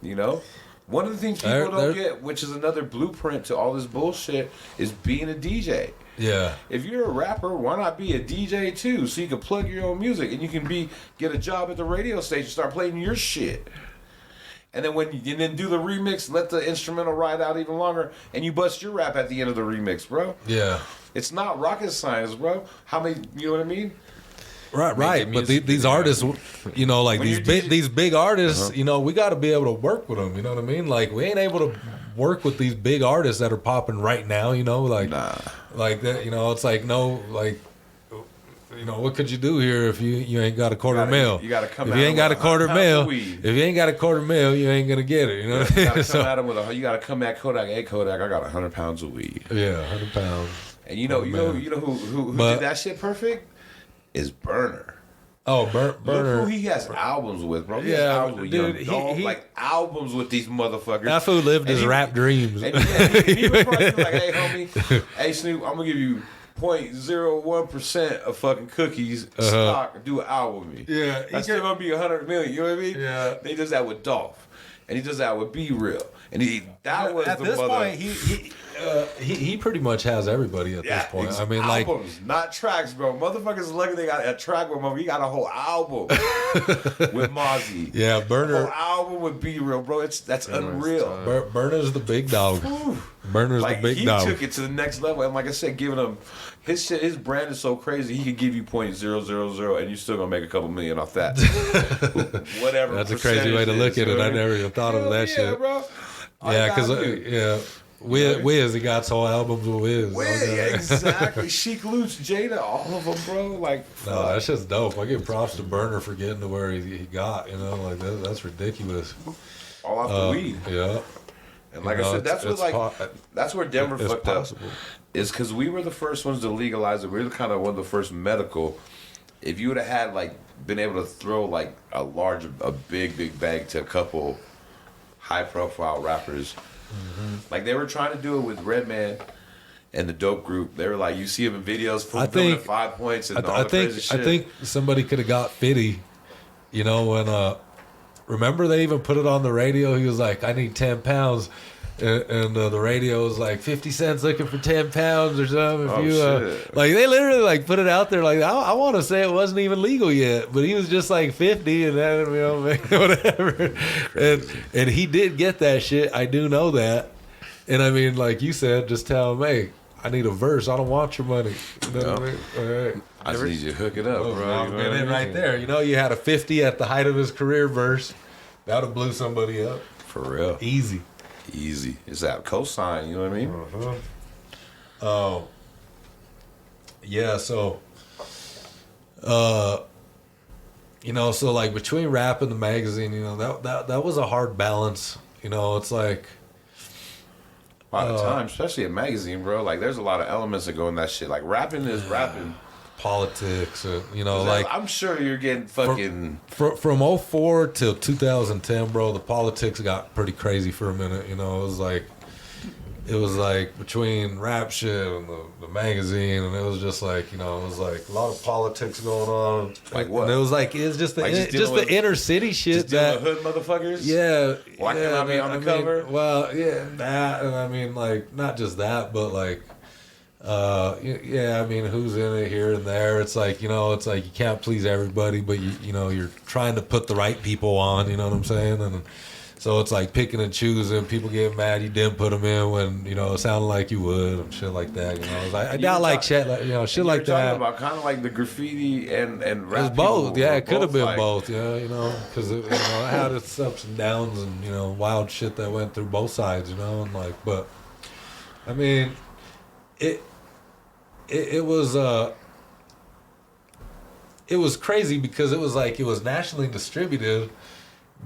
you know, one of the things people don't get, which is another blueprint to all this bullshit, is being a DJ. yeah. If you're a rapper, why not be a DJ too? So you can plug your own music and you can get a job at the radio station, start playing your shit. And then do the remix, let the instrumental ride out even longer, and you bust your rap at the end of the remix, bro. Yeah. It's not rocket science, bro. How many, you know what I mean? Right. But music these artists, you know, like When these big artists, you know, we got to be able to work with them. You know what I mean? Like we ain't able to work with these big artists that are popping right now. You know, like like that. You know, it's like no, like. You know, what could you do here if you ain't got a quarter mil? You gotta come if at you them ain't got a with quarter 100 pounds mil, of weed. if you ain't got a quarter mil, you ain't gonna get it. You know what I You mean? gotta So- come at him you gotta come at Kodak. Hey Kodak, I got 100 pounds of weed. yeah, 100 pounds. And you know man. who But- did that shit perfect? Is Burner. Oh, Look Burner. who he has albums with, bro. He has Yeah, albums with dude, Young Dolph, he- like albums with these motherfuckers. That fool lived And his he- rap dreams. And he would probably be like, hey, homie, hey, Snoop, I'm going to give you 0.01% of fucking cookies stock, do an album with me. Yeah, he That's still going to be 100 million, you know what I mean? Yeah. They does that with Dolph. And he does that with Be Real. And that was At the this mother. point, he pretty much has everybody at this point. I mean, like, albums, not tracks, bro. Motherfuckers lucky they got a track with him. He got a whole album with Mozzie. yeah, A Burner. whole album with Be Real, bro. That's unreal. Burner's the big dog. Whew. Burner's Like the big he dog. took it to the next level, and like I said, giving him his shit, his brand is so crazy. He could give you 0.000, and you still gonna make a couple million off that. Whatever. That's a crazy way to percentage look is, at it. you know I what mean? never even thought of Hell that yeah, shit. bro. All Yeah, you because gotta do. Wiz, he got whole albums with Wiz. Yeah, exactly. Chic Luch, Jada, all of them, bro. Like, No, fuck. that's just dope. I give props to Burner for getting to where he got. You know, like that's ridiculous. all off the weed. Yeah. And like You know, I said, that's it's what that's where Denver it's fucked possible. up. Is because we were the first ones to legalize it. We were kind of one of the first medical. If you would have had like been able to throw like a big bag to a couple high profile rappers, like they were trying to do it with Redman and the Dope Group. They were like, you see them in videos for I filming think- at 5 points and all I the think crazy shit. I think somebody could have got 50. You know, when remember they even put it on the radio. He was like, "I need 10 pounds," and the radio was like, 50 cents looking for 10 pounds or something. If Oh, you shit. like, they literally like put it out there. Like, I want to say it wasn't even legal yet, but he was just like 50, and then whatever. And he did get that shit. I do know that. And I mean, like you said, just tell him, hey, I need a verse. I don't want your money. You know what I mean? All right. I just need you to hook it up, bro. You know what I mean? Right there. You know, you had a 50 at the height of his career verse. That would have blew somebody up. For real. Easy. Easy. It's that cosign, you know what I mean? Yeah, so, you know, so like between rap and the magazine, you know, that was a hard balance. You know, it's like, A lot of times, especially a magazine, bro, like there's a lot of elements that go in that shit. Like rapping is rapping. politics, you know, like I'm sure you're getting fucking. from 04 till 2010, bro, the politics got pretty crazy for a minute. You know, it was like between rap shit and the magazine, and it was just like, you know, it was like a lot of politics going on. Like what? And it was like, it's just the Like just just dealing the inner city shit Just dealing that. with hood motherfuckers? Yeah. Why can't I be on the mean, cover? Well, yeah, that, and I mean, like, not just that, but like, yeah, I mean, who's in it here and there? It's like, you know, it's like you can't please everybody, but you know, you're trying to put the right people on. You know what I'm saying? And so it's like picking and choosing. People get mad you didn't put them in when, you know, it sounded like you would and shit like that. You know, it's like, I doubt like shit, like, you know, shit like that. Talking about kind of like the graffiti and It rap. was both, people yeah. were It could have been like- both, yeah. You know, because you know, it had its ups and downs and, you know, wild shit that went through both sides. You know, and like, but I mean, it was crazy because it was like it was nationally distributed,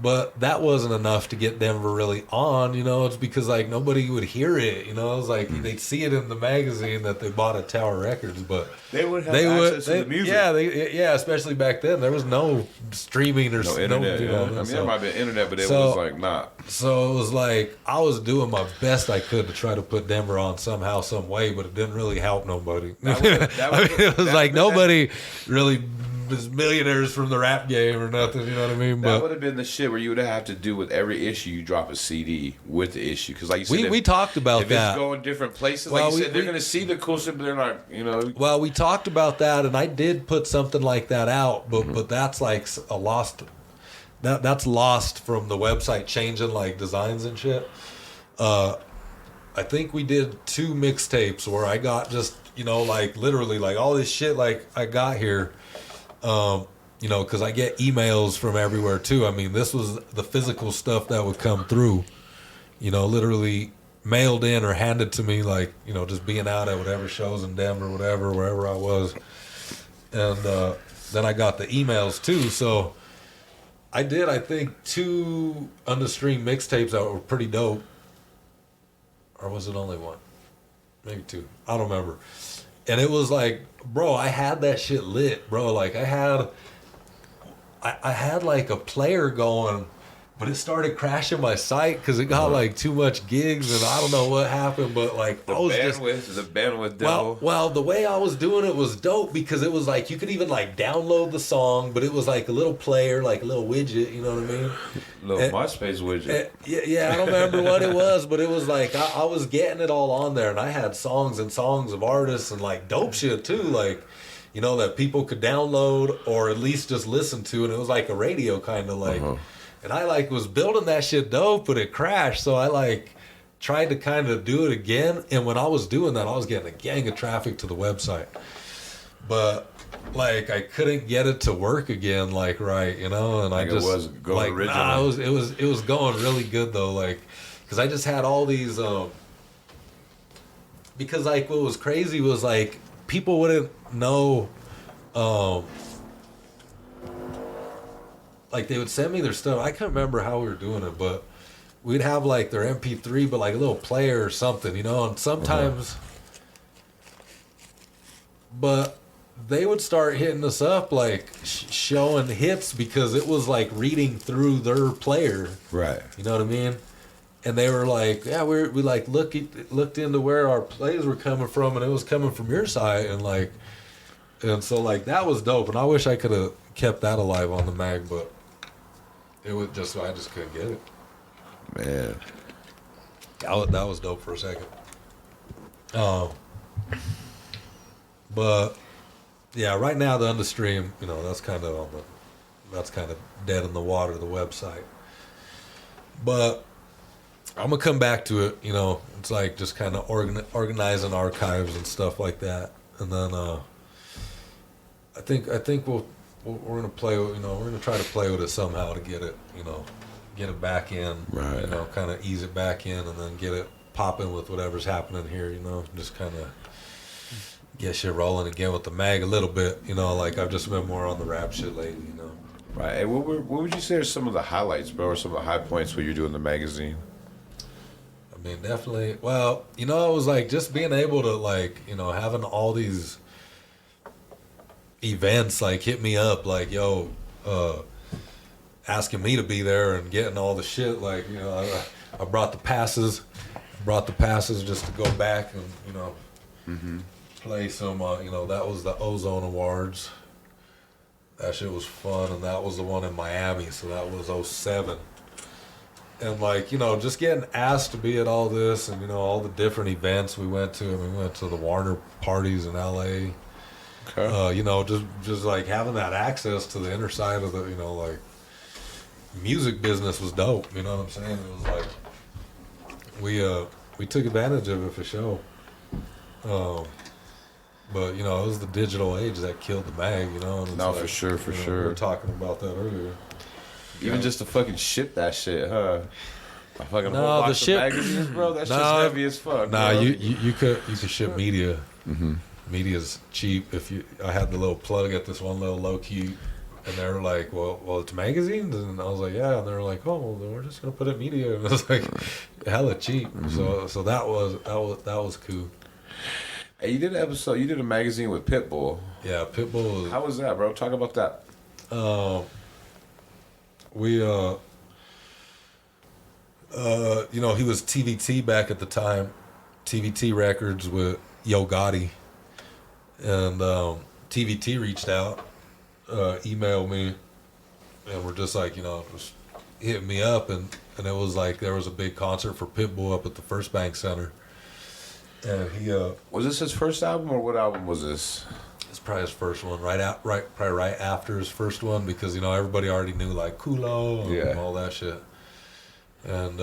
but that wasn't enough to get Denver really on. You know, it's because like nobody would hear it. You know, it was like they'd see it in the magazine that they bought at Tower Records, but They would have access to the music. yeah, especially back then there was no streaming or No internet. you Yeah. know, I mean, so- there might be internet, but it so- was like not. so it was like I was doing my best I could to try to put Denver on somehow, some way, but it didn't really help nobody. That would've- that I would've- mean, it was that like would've- nobody really was millionaires from the rap game or nothing. You know what I mean? That would But have been the shit where you would have to do with every issue you drop a CD with the issue, because like you said, we talked about if that. it's going different places, Well, like you we- said, they're we- gonna see the cool shit, but they're not, you know. Well, we talked about that, and I did put something like that out, but that's like a lost. That's lost from the website changing like designs and shit. I think we did 2 mixtapes where I got just, you know, like literally like all this shit like I got here. You know, because I get emails from everywhere too. I mean, this was the physical stuff that would come through, you know, literally mailed in or handed to me, like, you know, just being out at whatever shows in Denver, whatever, wherever I was. And then I got the emails too. So I did, I think, 2 Understream mixtapes that were pretty dope. Or was it only 1? Maybe 2. I don't remember. And it was like, bro, I had that shit lit, bro. Like I had like a player going, but it started crashing my site because it got like too much gigs, and I don't know what happened, but like The I was just bandwidth devil. well, the way I was doing it was dope because it was like you could even like download the song, but it was like a little player, like a little widget, you know what I mean? Little MySpace widget. Yeah, I don't remember what it was, but it was like I was getting it all on there, and I had songs and songs of artists and like dope shit too, like, you know, that people could download or at least just listen to, and it was like a radio kind of like, and I like was building that shit dope, but it crashed, so I like tried to kind of do it again, and when I was doing that, I was getting a gang of traffic to the website, but like I couldn't get it to work again, like right, you know, and Like I just it was going like original. nah, it was going really good though, like because I just had all these because like what was crazy was like people wouldn't know like they would send me their stuff. I can't remember how we were doing it, but we'd have like their MP3 but like a little player or something, you know, and sometimes but they would start hitting us up like showing hits because it was like reading through their player. Right. You know what I mean? and they were like, yeah, we like looked into where our plays were coming from, and it was coming from your site, and so like that was dope, and I wish I could have kept that alive on the mag, but it was just I just couldn't get it. Man, That was dope for a second. But yeah, right now the Understream, that's kind of dead in the water, the website. But I'm gonna come back to it. It's like just kind of organizing archives and stuff like that, and then I think we're gonna play. We're gonna try to play with it somehow to get it, get it back in, right? Kind of ease it back in, and then get it popping with whatever's happening here. Just kind of get shit rolling again with the mag a little bit. Like I've just been more on the rap shit lately. Right. Hey, what would you say are some of the highlights, bro, or some of the high points when you're doing the magazine? I mean, definitely. Well, it was like just being able to like, having all these events like hit me up like, yo, asking me to be there and getting all the shit. Like, I brought the passes just to go back and, play some, that was the Ozone Awards. That shit was fun, and that was the one in Miami, so that was 07. And like, just getting asked to be at all this and, all the different events we went to. We went to the Warner parties in LA. Okay. Just like having that access to the inner side of the, like music business was dope. You know what I'm saying? It was like we took advantage of it for sure. But it was the digital age that killed the mag. And it's No, like, for sure. We were talking about that earlier. Even just to fucking ship that shit, huh? A fucking No, whole the box of ship- magazines, bro. That's No, just heavy as fuck. Nah, bro. you could ship media. Media's cheap. I had the little plug at this one little low key, and they were like, well, it's magazines, and I was like, yeah, and they were like, oh, well, then we're just gonna put it media, and it was like, hella cheap. So that was cool. Hey, you did an episode. You did a magazine with Pitbull. Yeah, Pitbull. How was that, bro? Talk about that. We he was TVT back at the time, TVT Records with Yo Gotti, and TVT reached out, emailed me, and we're just like, just hitting me up, and it was like there was a big concert for Pitbull up at the First Bank Center, and he Was this his first album, or what album was this? it's probably his first one, probably right after his first one, because everybody already knew like Kulo and all that shit, and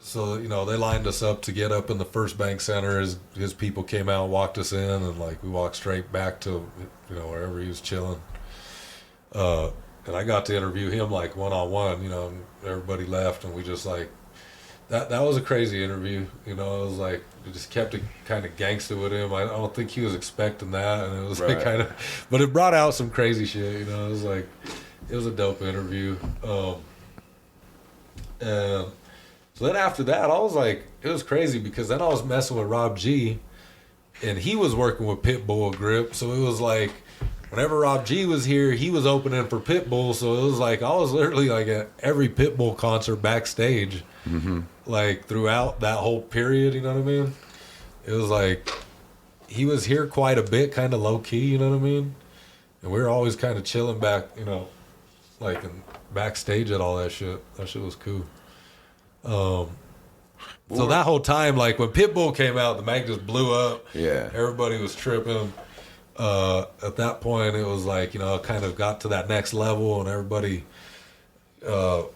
so they lined us up to get up in the First Bank Center. His people came out, walked us in, and like we walked straight back to wherever he was chilling. And I got to interview him like one-on-one. And everybody left, and we just like that was a crazy interview. It was like we just kept it kind of gangster with him. I don't think he was expecting that, and it was like kind of, but it brought out some crazy shit. It was like it was a dope interview. And so then after that, I was like, it was crazy because then I was messing with Rob G, and he was working with Pitbull Grip. So it was like, whenever Rob G was here, he was opening for Pitbull. So it was like, I was literally like at every Pitbull concert backstage, like throughout that whole period, you know what I mean? It was like, he was here quite a bit, kind of low key, you know what I mean? And we were always kind of chilling back, like in backstage at all that shit. That shit was cool. So that whole time, like when Pitbull came out, the mag just blew up. Yeah. Everybody was tripping. At that point, it was like, it kind of got to that next level, and everybody, what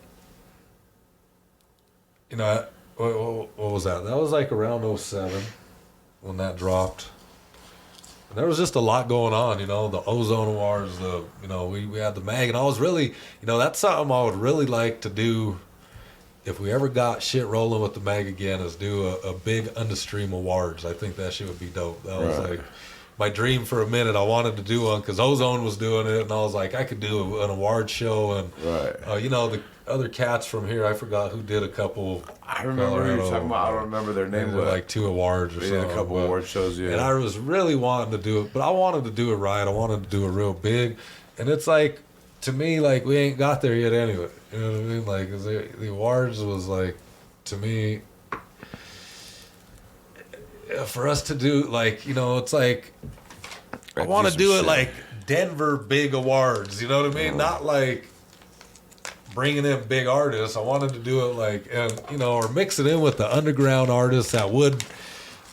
was that? That was like around 07 when that dropped. And there was just a lot going on, the Ozone Awards, we had the mag, and I was really, that's something I would really like to do. If we ever got shit rolling with the mag again, is do a big Understream Awards. I think that shit would be dope. That was like my dream for a minute. I wanted to do one because Ozone was doing it, and I was like, I could do an award show. And the other cats from here, I forgot who did a couple. I remember who you're talking about. I don't remember their name. Like 2 awards or something. A couple award shows, yeah. And I was really wanting to do it, but I wanted to do it right. I wanted to do it real big, and it's like, to me, like, we ain't got there yet anyway. You know what I mean? Like, 'cause the awards was like, to me, for us to do, like, you know, it's like, I want to do it like Denver big awards. You know what I mean? Not like bringing in big artists. I wanted to do it like, and you know, or mix it in with the underground artists that would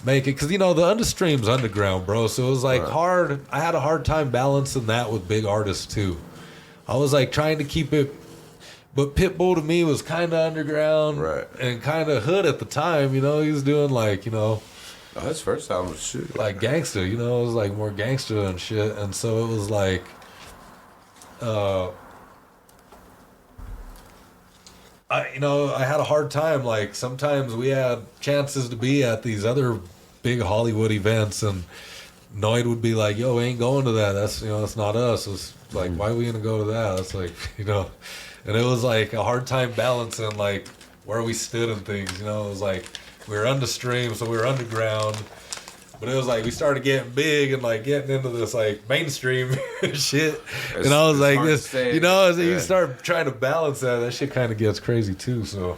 make it, because you know the Understream's underground, bro. So it was like hard. I had a hard time balancing that with big artists too. I was like trying to keep it, but Pitbull to me was kind of underground, Right. and kind of hood at the time. You know, he was doing like, you know, his first album was shit. like gangster. You know, it was like more gangster and shit. And so it was like, I had a hard time. Like sometimes we had chances to be at these other big Hollywood events, and Noid would be like, "Yo, we ain't going to that. That's that's not us." It's like, why are we gonna go to that? It's like, and it was like a hard time balancing like where we stood and things. You know, it was like we were Understream, so we were underground. But it was like we started getting big and like getting into this like mainstream shit, and I was like, this, you start trying to balance that. That shit kind of gets crazy too. So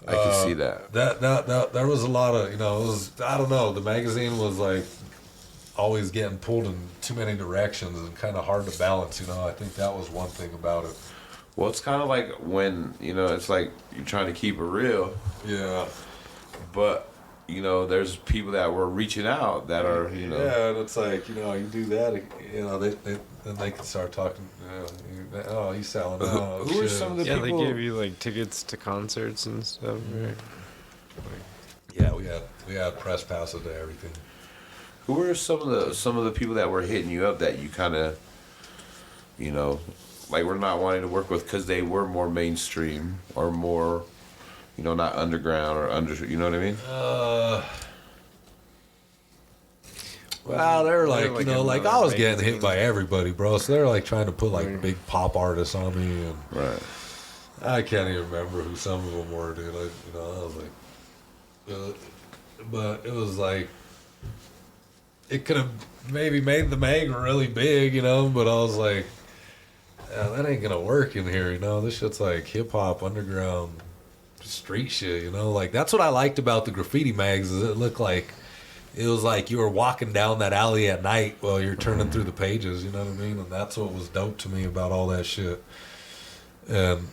I can see that. That there was a lot of it was, I don't know. The magazine was like always getting pulled in too many directions and kind of hard to balance. I think that was one thing about it. Well, it's kind of like when it's like you're trying to keep it real. Yeah. But there's people that were reaching out that are, Yeah, and it's like, you do that, then they can start talking, he's selling out. Who are some of the people? Yeah, they give you, like, tickets to concerts and stuff, right? Yeah, we had press passes to everything. Who are some of the people that were hitting you up that you kind of, like, were not wanting to work with because they were more mainstream or more... not underground or you know what I mean? Well, they're like, like I was getting hit by everybody, bro. So they're like trying to put like big pop artists on me, and right. I can't even remember who some of them were, dude. I was like, but it was like, it could have maybe made the mag really big, but I was like, yeah, that ain't gonna work in here, This shit's like hip hop underground. Street shit, like that's what I liked about the graffiti mags. Is it looked like it was like you were walking down that alley at night while you're turning through the pages, you know what I mean? And that's what was dope to me about all that shit. And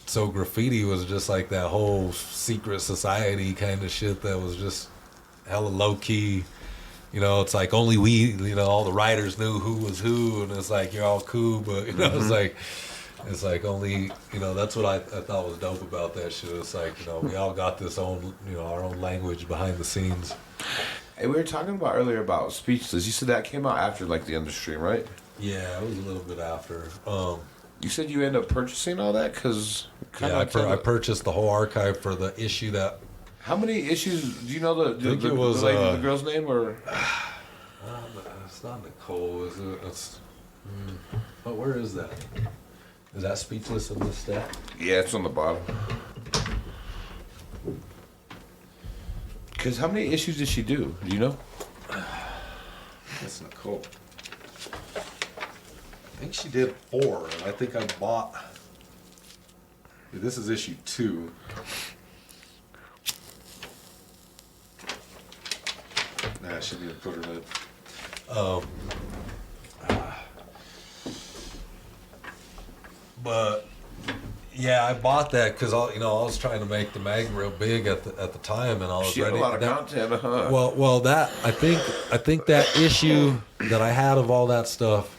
so graffiti was just like that whole secret society kind of shit that was just hella low key. It's like only we, all the writers knew who was who, and it's like you're all cool, but it's like only, that's what I thought was dope about that shit. It's like, we all got this own, our own language behind the scenes. Hey, we were talking about earlier about Speechless. You said that came out after, like, the Understream, right? Yeah, it was a little bit after. You said you ended up purchasing all that? Because... Yeah, I purchased the whole archive for the issue that... How many issues... Do you know the girl's name, or... It's not Nicole, is it? It's... But where is that? Is that Speechless in this stack? Yeah, it's on the bottom. Because how many issues did she do? Do you know? That's Nicole. I think she did 4, and I think I bought... Yeah, this is issue 2. Nah, she didn't put her in. But yeah, I bought that because I was trying to make the mag real big at the time, and I was she ready. Had a lot of content, huh? Well, that I think that issue that I had of all that stuff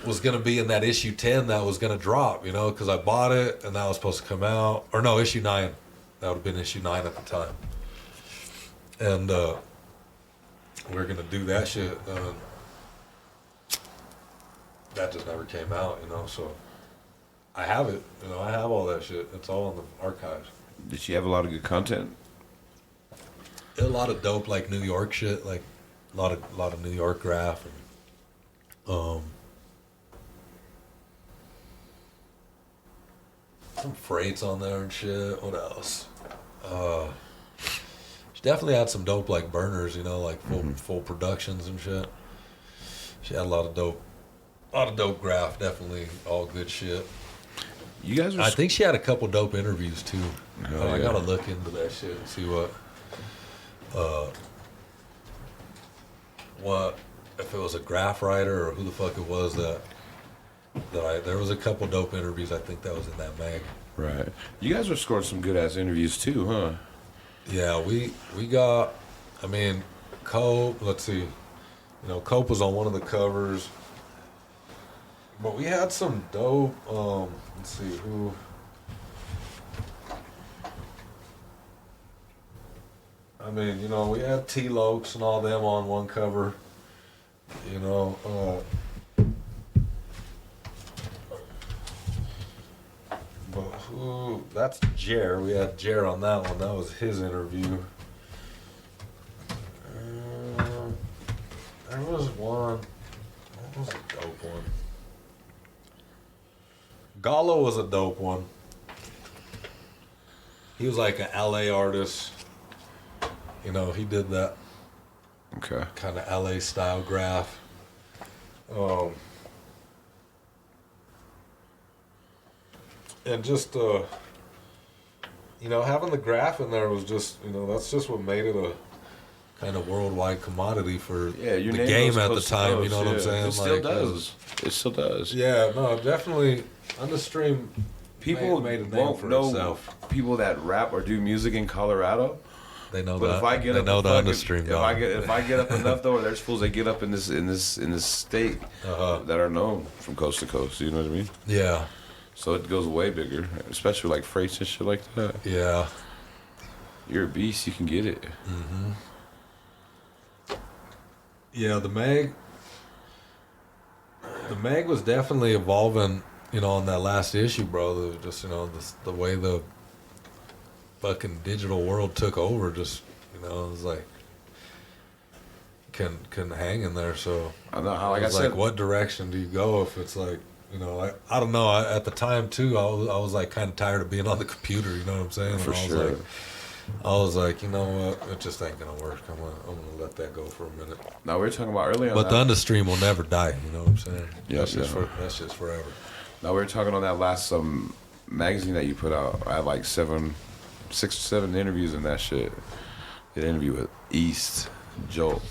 was gonna be in that issue 10 that was gonna drop, because I bought it and that was supposed to come out, or no, issue 9. That would have been issue 9 at the time, and we were gonna do that shit. That just never came out, so I have it, I have all that shit. It's all in the archives. Did she have a lot of good content? A lot of dope, like New York shit, like a lot of New York graph, and some freights on there and shit. What else? She definitely had some dope like burners, like full productions and shit. She had a lot of dope A lot of dope graph, definitely all good shit. You guys are. I think she had a couple dope interviews too. Hell I yeah. gotta look into that shit and see what if it was a graph writer or who the fuck it was that there was a couple dope interviews. I think that was in that mag. Right. You guys were scoring some good ass interviews too, huh? Yeah, we got. I mean, Cope. Let's see. You know, Cope was on one of the covers, but we had some dope. Let's see who. I mean, you know, we had T Lokes and all them on one cover. You know, but who? That's Jer. We had Jer on that one. That was his interview. There was one. What was a dope one? Gallo was a dope one. He was like an LA artist. You know, he did that Okay. kind of LA style graph. And just, you know, having the graph in there was just, you know, that's just what made it a kind of worldwide commodity for Yeah, your the name game goes at the coast to time. You coast, know what I'm yeah. saying? It still does. It still does. Yeah, no, definitely. Understream People made a name won't for know itself. people that rap or do music in Colorado. They know But that. if I get they up know the the fucking- Understream. if I get up enough though, there's fools that get up in this state that are known from coast to coast. You know what I mean? Yeah, So it goes way bigger, especially like freights and shit like that. yeah. You're a beast. You can get it. Yeah, the mag was definitely evolving, you know, on that last issue, bro. Just, you know, the way the fucking digital world took over, just, you know, it was like couldn't hang in there. So I know how. Like it I was said, like, what direction do you go if it's like, you know, I don't know. At the time too, I was like kind of tired of being on the computer. You know what I'm saying? For and sure. I was like, you know what? It just ain't gonna work. I'm gonna let that go for a minute. now we were talking about earlier. But the Understream will never die. You know what I'm saying? Yeah, that's just yeah. that's just forever. Now we were talking on that last magazine that you put out. I had like 6 or 7 interviews in that shit. Did an interview with East, Joel,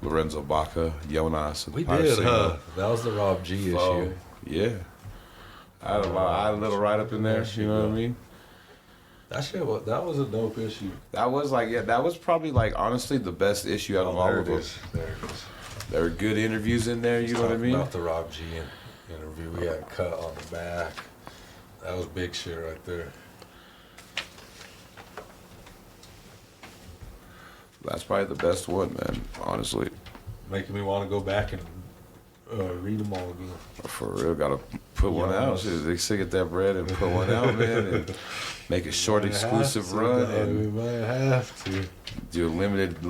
Lorenzo Baca, Jonas. We did, huh? That was the Rob G issue. Yeah. I had a little write up in there. You know what I mean? That was a dope issue. That was like, yeah, that was probably like honestly the best issue out of all there of it them. is. There it is. There were good interviews in there. You know what I Talking mean? About the Rob G interview, we had cut on the back. That was big shit right there. That's probably the best one, man. Honestly, Making me want to go back and read them all again. for real, gotta put one out. Shit, they still get that bread and put one out, man, and make a short exclusive run and We might have to. do a limited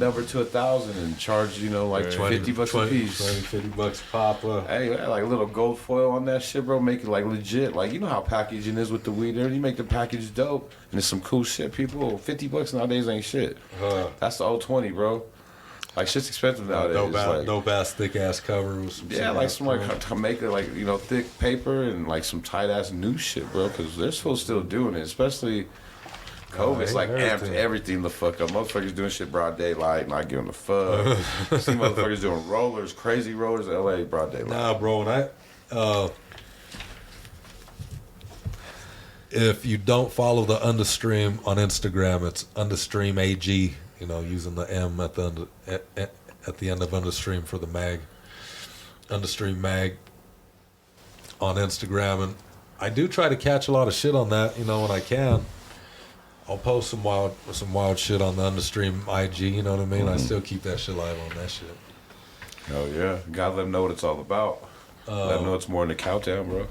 number to 1,000 and charge, you know, like Right. $50 a piece. $50 pop up. Hey, like a little gold foil on that shit, bro. Make it like legit. Like, you know how packaging is with the weed. There, you make the package dope, and it's some cool shit. People, $50 nowadays ain't shit. That's the old 20, bro. Like shit's expensive nowadays. Like, Dope ass thick ass cover with some. yeah, like somebody to make it like, you know, thick paper and like some tight ass new shit, bro. Because they're still doing it, especially COVID. It's like amped everything the fuck up. Motherfuckers doing shit broad daylight, not giving a fuck. See motherfuckers doing rollers, crazy rollers, in LA broad daylight. Nah, bro. If you don't follow the Understream on Instagram, it's Understream AG. You know, using the M at the end of Understream for the mag. Understream mag on Instagram, and I do try to catch a lot of shit on that. You know, when I can, I'll post some wild shit on the Understream IG. You know what I mean? I still keep that shit live on that shit. Hell yeah, gotta let them know what it's all about. Let them know it's more than the countdown, bro.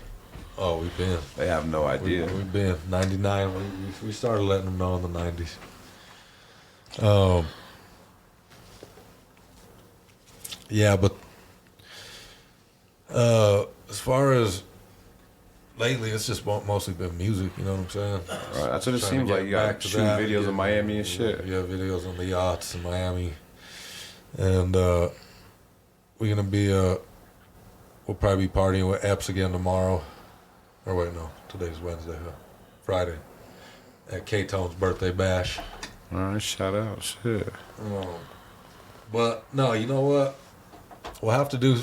Oh, we've been. They have no idea. We've been 99. We started letting them know in the 90s. Yeah, but as far as lately, it's just mostly been music. You know what I'm saying? Right, that's what it Trying to seems get like. You got back to shooting that. videos of Miami and shit. Yeah, videos on the yachts in Miami, and we're gonna be we'll probably be partying with Epps again tomorrow. Or wait, no, today's Wednesday, huh? Friday. At K-Tone's birthday bash. All right, shout out. Shit. But no, you know what? We'll have to do.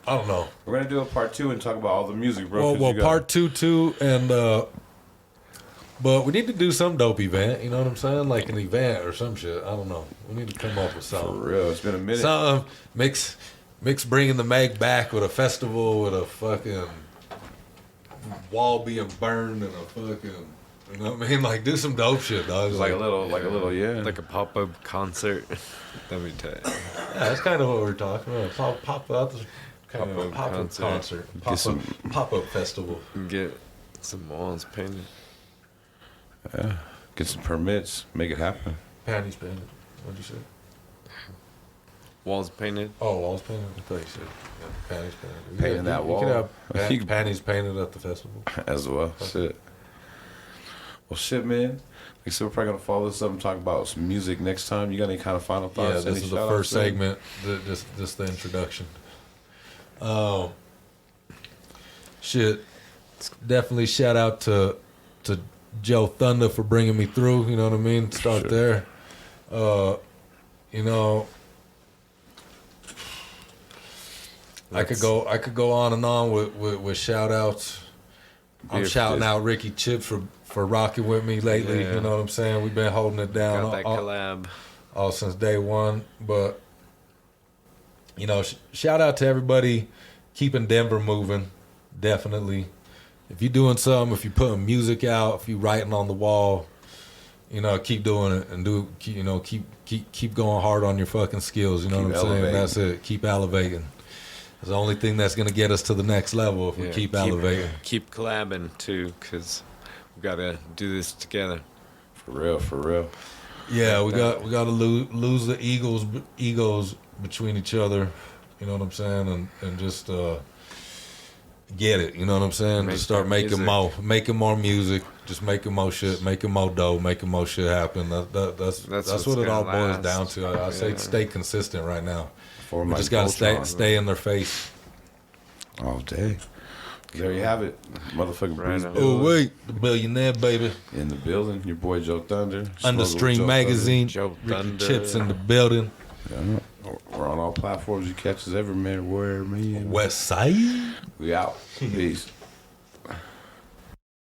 I don't know. We're gonna do a part 2 and talk about all the music, bro. Well, part 2 too, and but we need to do some dope event. You know what I'm saying? Like an event or some shit. I don't know. We need to come up with For something. real, it's been a minute. Something mix bringing the Meg back with a festival with a fucking wall being burned and a fucking. You know what I mean? Like do some dope shit, dog. Like a little, yeah. Like a pop-up concert. That'd be tight. Yeah, that's kind of what we're talking about. Pop up, kind of a Pop-up pop-up concert, Get pop-up festival. Get some walls painted. Yeah. Get some permits, make it happen. Panties painted. What'd you say? Walls painted. Oh, walls painted. I thought you said panties painted. Painting that wall. You could have You could- panties painted at the festival. As well. Shit. Well, shit, man. Like I said, we're probably gonna follow this up and talk about some music next time. You got any kind of final thoughts? Yeah, this Any is the shout-outs, first man? segment. This the introduction. Shit. Definitely shout out to Joe Thunder for bringing me through. You know what I mean? Start Sure. there. You know, I could go on and on with shout outs. I'm Beer shouting fist. out Ricky Chips for rocking with me lately. Yeah. You know what I'm saying? We've been holding it down Got that collab. all since day one. But you know, shout out to everybody keeping Denver moving. Definitely, if you're doing something, if you're putting music out, if you're writing on the wall, you know, keep doing it and keep going hard on your fucking skills. You know Keep what I'm saying? elevating. That's it. Keep elevating. It's the only thing that's gonna get us to the next level if we Yeah, keep elevating. Keep collabing too, because we gotta do this together. For real, for real. Yeah, we got to lose the egos between each other. You know what I'm saying? And just get it. You know what I'm saying? Make Just start that making more music. Just making more shit, making more dough, making more shit happen. That's what's what it all gonna boils down last. to. I say Yeah. stay consistent right now. For We my just gotta Voltron, stay in their face. all day. There you have it. Motherfucking Right Breeze on. Bill Oh wait, the billionaire baby. in the building. Your boy Joe Thunder. Understream Joe magazine. Joe Ricky Thunder. Chips in the building. Thunder. Yeah. We're on all platforms. You catch us everywhere, man. West Side. We out. Peace.